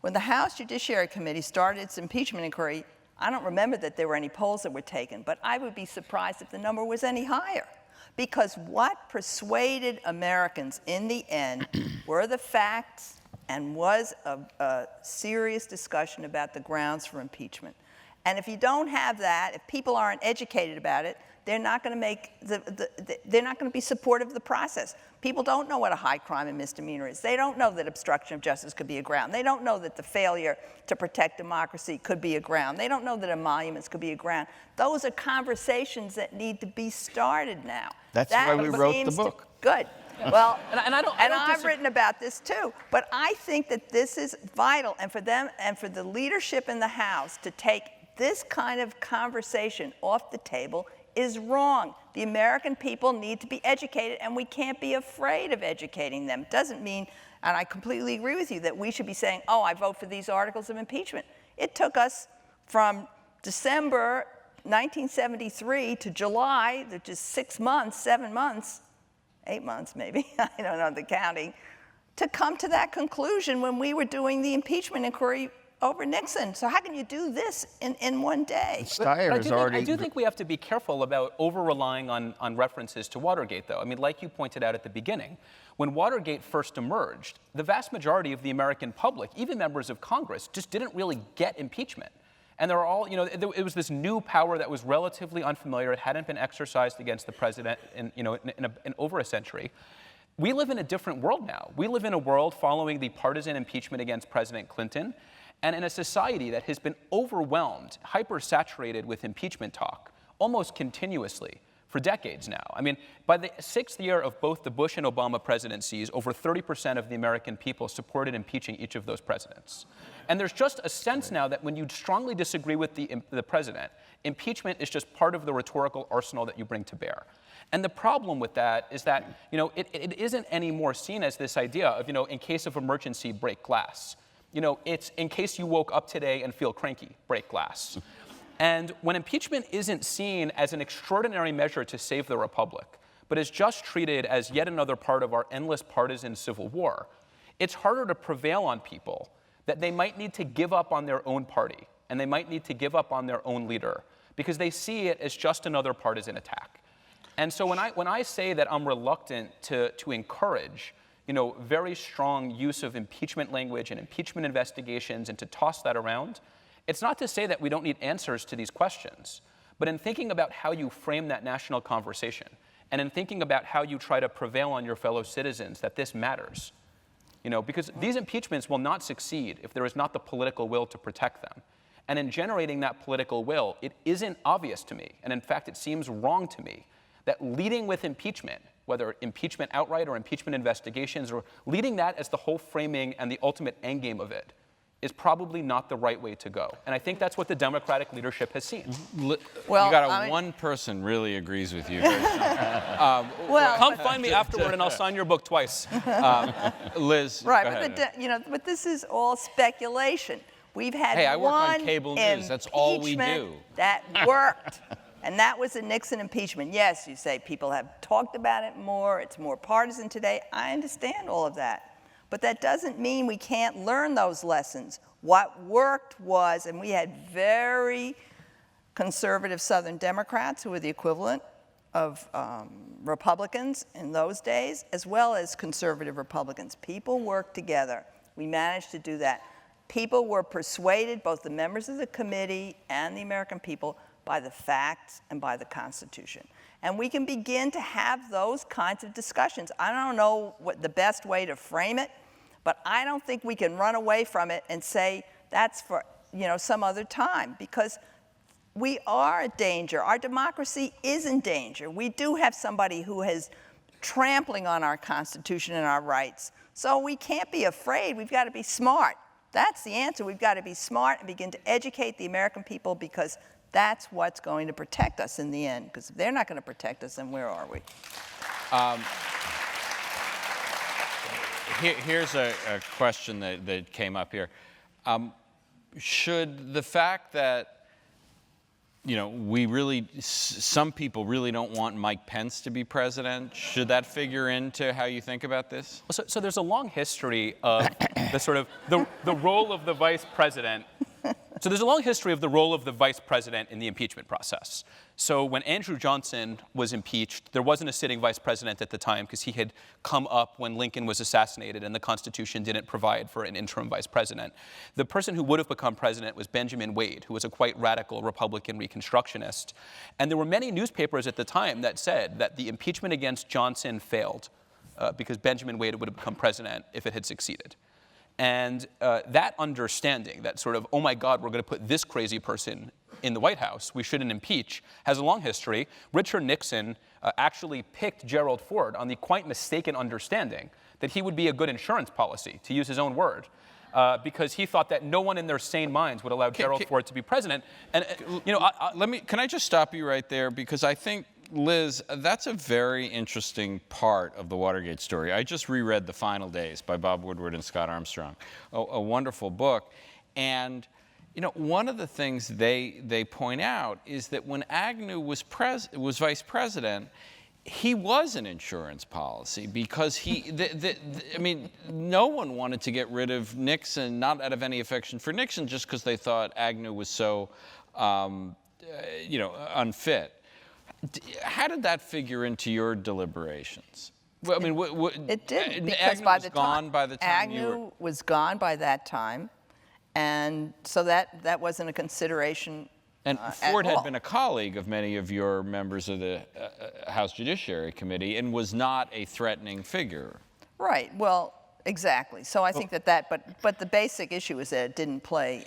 S4: When the House Judiciary Committee started its impeachment inquiry, I don't remember that there were any polls that were taken, but I would be surprised if the number was any higher. Because what persuaded Americans in the end were the facts and was a serious discussion about the grounds for impeachment. And if you don't have that, if people aren't educated about it, they're not going to be supportive of the process. People don't know what a high crime and misdemeanor is. They don't know that obstruction of justice could be a ground. They don't know that the failure to protect democracy could be a ground. They don't know that emoluments could be a ground. Those are conversations that need to be started now.
S2: That's why we wrote the book.
S4: Good. Well, and I've written about this too. But I think that this is vital, and for them and for the leadership in the House to take this kind of conversation off the table is wrong. The American people need to be educated, and we can't be afraid of educating them. Doesn't mean, and I completely agree with you, that we should be saying, oh, I vote for these articles of impeachment. It took us from December 1973 to July, which is 6 months, 7 months, 8 months maybe, I don't know the counting, to come to that conclusion when we were doing the impeachment inquiry over Nixon. So how can you do this in one day?
S3: I do think we have to be careful about over-relying on references to Watergate, though. I mean, like you pointed out at the beginning, when Watergate first emerged, the vast majority of the American public, even members of Congress, just didn't really get impeachment. And there are all, it was this new power that was relatively unfamiliar. It hadn't been exercised against the president in over a century. We live in a different world now. We live in a world following the partisan impeachment against President Clinton, and in a society that has been overwhelmed, hyper-saturated with impeachment talk almost continuously for decades now. I mean, by the 6th year of both the Bush and Obama presidencies, over 30% of the American people supported impeaching each of those presidents. And there's just a sense now that when you strongly disagree with the president, impeachment is just part of the rhetorical arsenal that you bring to bear. And the problem with that is that, it isn't anymore seen as this idea of, in case of emergency, break glass. It's in case you woke up today and feel cranky, break glass. And when impeachment isn't seen as an extraordinary measure to save the republic, but is just treated as yet another part of our endless partisan civil war, it's harder to prevail on people that they might need to give up on their own party, and they might need to give up on their own leader, because they see it as just another partisan attack. And so when I say that I'm reluctant to encourage, very strong use of impeachment language and impeachment investigations and to toss that around, it's not to say that we don't need answers to these questions, but in thinking about how you frame that national conversation and in thinking about how you try to prevail on your fellow citizens that this matters, because these impeachments will not succeed if there is not the political will to protect them. And in generating that political will, it isn't obvious to me, and in fact it seems wrong to me, that leading with impeachment, whether impeachment outright or impeachment investigations, or leading that as the whole framing and the ultimate endgame of it, is probably not the right way to go. And I think that's what the Democratic leadership has seen.
S4: Well,
S1: one person really agrees with you.
S3: Come find me afterward and I'll sign your book twice.
S1: Liz,
S4: right,
S1: go ahead.
S4: but this is all speculation. We've had
S1: I work on
S4: one
S1: cable news. That's all we
S4: impeachment
S1: do.
S4: that worked, and that was the Nixon impeachment. Yes, you say people have talked about it more. It's more partisan today. I understand all of that. But that doesn't mean we can't learn those lessons. What worked was, and we had very conservative Southern Democrats who were the equivalent of Republicans in those days, as well as conservative Republicans. People worked together. We managed to do that. People were persuaded, both the members of the committee and the American people, by the facts and by the Constitution. And we can begin to have those kinds of discussions. I don't know what the best way to frame it, but I don't think we can run away from it and say that's for some other time, because we are a danger. Our democracy is in danger. We do have somebody who is trampling on our Constitution and our rights. So we can't be afraid. We've got to be smart. That's the answer. We've got to be smart and begin to educate the American people, because that's what's going to protect us in the end. Because if they're not going to protect us, then where are we?
S1: Here's a question that came up here. Should the fact that some people really don't want Mike Pence to be president, should that figure into how you think about this?
S3: So there's a long history of the role of the vice president. So there's a long history of the role of the vice president in the impeachment process. So when Andrew Johnson was impeached, there wasn't a sitting vice president at the time because he had come up when Lincoln was assassinated and the Constitution didn't provide for an interim vice president. The person who would have become president was Benjamin Wade, who was a quite radical Republican Reconstructionist. And there were many newspapers at the time that said that the impeachment against Johnson failed because Benjamin Wade would have become president if it had succeeded. And that understanding, that sort of, oh my God, we're going to put this crazy person in the White House, we shouldn't impeach, has a long history. Richard Nixon actually picked Gerald Ford on the quite mistaken understanding that he would be a good insurance policy, to use his own word, because he thought that no one in their sane minds would allow Gerald Ford to be president. And
S1: can I just stop you right there, because I think, Liz, that's a very interesting part of the Watergate story. I just reread The Final Days by Bob Woodward and Scott Armstrong, a wonderful book. And one of the things they point out is that when Agnew was vice president, he was an insurance policy because no one wanted to get rid of Nixon, not out of any affection for Nixon, just because they thought Agnew was so, unfit. How did that figure into your deliberations? Well, I mean,
S4: it did, because Agnew was gone by that time, and so that wasn't a consideration.
S1: And Ford had been a colleague of many of your members of the House Judiciary Committee and was not a threatening figure.
S4: Right. Well, exactly. So I think but the basic issue is that it didn't play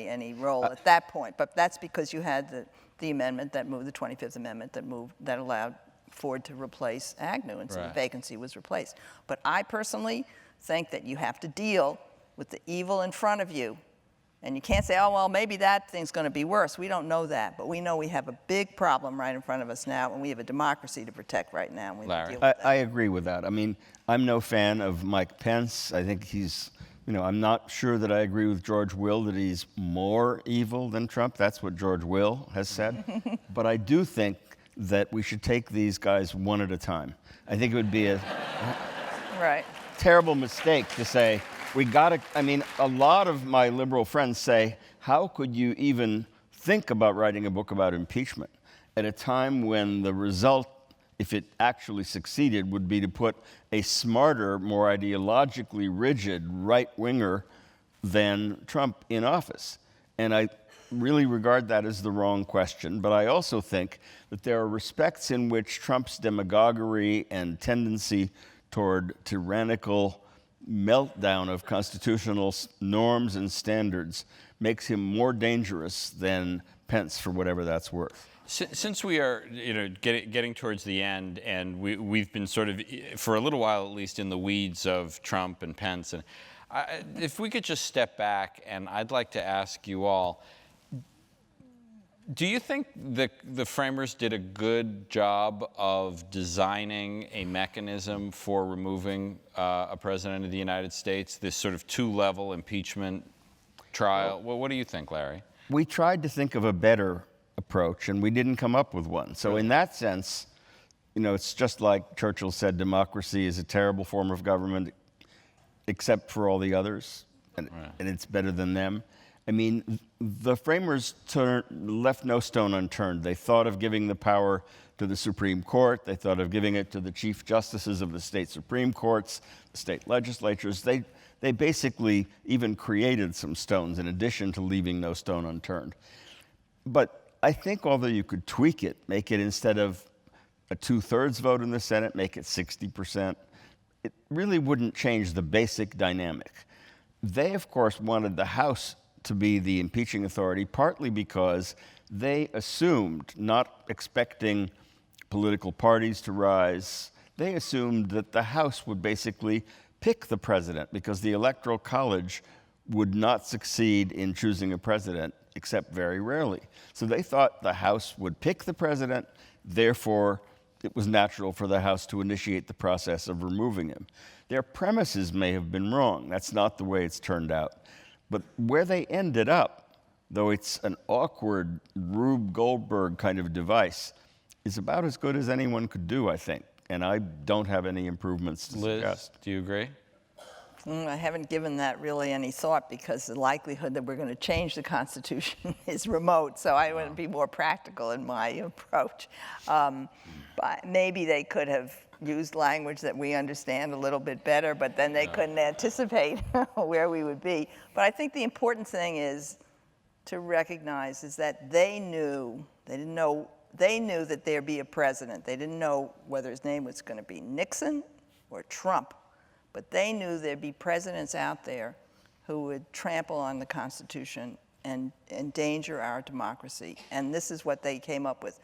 S4: any role at that point. But that's because you had the amendment that moved, the 25th Amendment that allowed Ford to replace Agnew, and so the vacancy was replaced. But I personally think that you have to deal with the evil in front of you. And you can't say, oh, well, maybe that thing's going to be worse. We don't know that. But we know we have a big problem right in front of us now, and we have a democracy to protect right now. And we
S1: Larry?
S4: deal with that.
S2: I agree with that. I mean, I'm no fan of Mike Pence. I think he's, I'm not sure that I agree with George Will that he's more evil than Trump. That's what George Will has said. But I do think that we should take these guys one at a time. I think it would be a terrible mistake to say, a lot of my liberal friends say, how could you even think about writing a book about impeachment at a time when the result if it actually succeeded, would be to put a smarter, more ideologically rigid right-winger than Trump in office. And I really regard that as the wrong question. But I also think that there are respects in which Trump's demagoguery and tendency toward tyrannical meltdown of constitutional norms and standards makes him more dangerous than Pence, for whatever that's worth.
S1: Since we are, getting towards the end, and we've been sort of, for a little while at least, in the weeds of Trump and Pence, and if we could just step back, and I'd like to ask you all, do you think the framers did a good job of designing a mechanism for removing a president of the United States, this sort of two-level impeachment trial? Well, what do you think, Larry?
S2: We tried to think of a better approach, and we didn't come up with one. So in that sense, it's just like Churchill said, democracy is a terrible form of government, except for all the others, and it's better than them. I mean, the framers left no stone unturned. They thought of giving the power to the Supreme Court. They thought of giving it to the chief justices of the state Supreme Courts, the state legislatures. They basically even created some stones in addition to leaving no stone unturned. But I think although you could tweak it, make it instead of a 2/3 vote in the Senate, make it 60%, it really wouldn't change the basic dynamic. They, of course, wanted the House to be the impeaching authority, partly because they assumed, not expecting political parties to rise, they assumed that the House would basically pick the president because the Electoral College would not succeed in choosing a president except very rarely. So they thought the House would pick the president, therefore it was natural for the House to initiate the process of removing him. Their premises may have been wrong. That's not the way it's turned out. But where they ended up, though it's an awkward Rube Goldberg kind of device, is about as good as anyone could do, I think. And I don't have any improvements to suggest.
S1: Liz, do you agree?
S4: I haven't given that really any thought because the likelihood that we're going to change the Constitution is remote, so I want to be more practical in my approach. But maybe they could have used language that we understand a little bit better, but then they couldn't anticipate where we would be. But I think the important thing is to recognize is that they knew that there'd be a president. They didn't know whether his name was going to be Nixon or Trump. But they knew there'd be presidents out there who would trample on the Constitution and endanger our democracy. And this is what they came up with.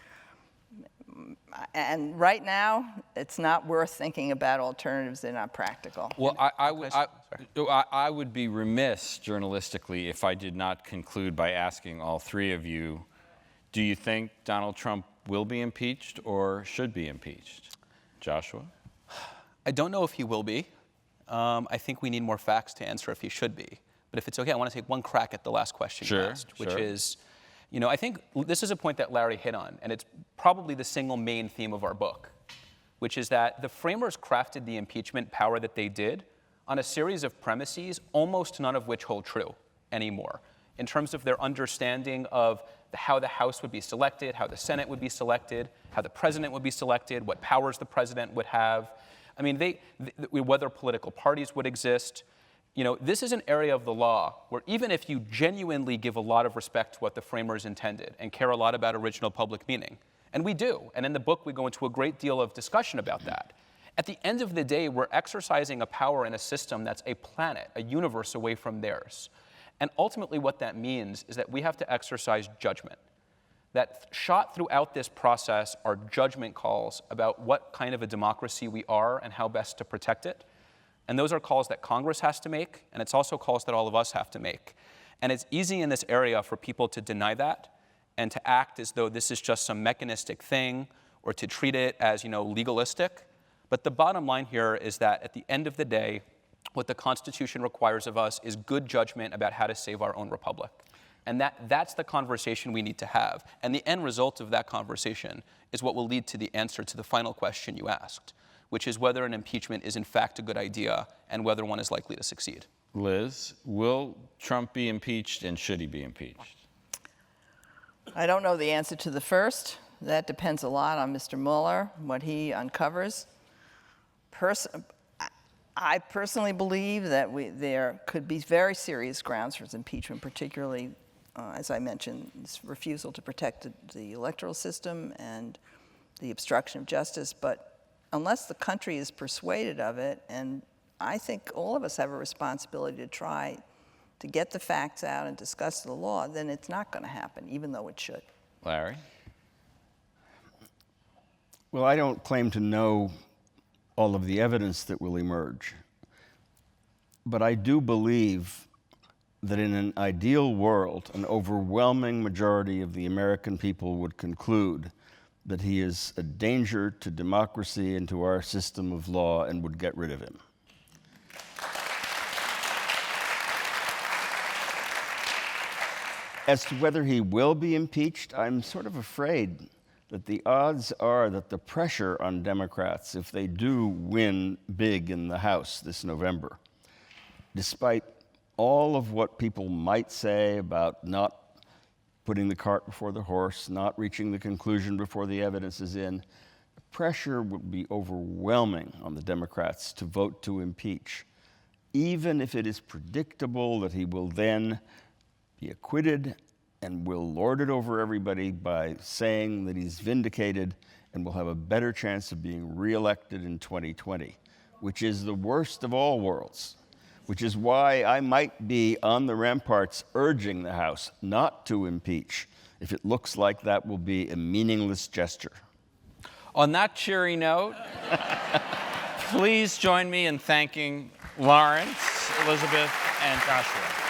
S4: And right now, it's not worth thinking about alternatives. They're not practical.
S1: Well, I would be remiss journalistically if I did not conclude by asking all three of you, do you think Donald Trump will be impeached or should be impeached? Joshua?
S3: I don't know if he will be. I think we need more facts to answer if he should be. But if it's okay, I want to take one crack at the last question you asked, which is, I think this is a point that Larry hit on, and it's probably the single main theme of our book, which is that the framers crafted the impeachment power that they did on a series of premises, almost none of which hold true anymore, in terms of their understanding of how the House would be selected, how the Senate would be selected, how the president would be selected, what powers the president would have. I mean, whether political parties would exist. This is an area of the law where even if you genuinely give a lot of respect to what the framers intended and care a lot about original public meaning, and we do, and in the book we go into a great deal of discussion about that, at the end of the day, we're exercising a power in a system that's a planet, a universe away from theirs. And ultimately what that means is that we have to exercise judgment. That shot throughout this process are judgment calls about what kind of a democracy we are and how best to protect it. And those are calls that Congress has to make, and it's also calls that all of us have to make. And it's easy in this area for people to deny that and to act as though this is just some mechanistic thing or to treat it as, legalistic. But the bottom line here is that at the end of the day, what the Constitution requires of us is good judgment about how to save our own republic. And that's the conversation we need to have. And the end result of that conversation is what will lead to the answer to the final question you asked, which is whether an impeachment is in fact a good idea and whether one is likely to succeed.
S1: Liz, will Trump be impeached and should he be impeached?
S4: I don't know the answer to the first. That depends a lot on Mr. Mueller, what he uncovers. I personally believe that there could be very serious grounds for his impeachment, particularly, as I mentioned, his refusal to protect the electoral system and the obstruction of justice. But unless the country is persuaded of it, and I think all of us have a responsibility to try to get the facts out and discuss the law, then it's not going to happen, even though it should.
S1: Larry?
S2: Well, I don't claim to know all of the evidence that will emerge. But I do believe that in an ideal world, an overwhelming majority of the American people would conclude that he is a danger to democracy and to our system of law and would get rid of him. As to whether he will be impeached, I'm sort of afraid that the odds are that the pressure on Democrats, if they do win big in the House this November, despite all of what people might say about not putting the cart before the horse, not reaching the conclusion before the evidence is in, the pressure would be overwhelming on the Democrats to vote to impeach, even if it is predictable that he will then be acquitted and will lord it over everybody by saying that he's vindicated and will have a better chance of being reelected in 2020, which is the worst of all worlds, which is why I might be on the ramparts urging the House not to impeach if it looks like that will be a meaningless gesture.
S1: On that cheery note, please join me in thanking Laurence, Elizabeth, and Joshua.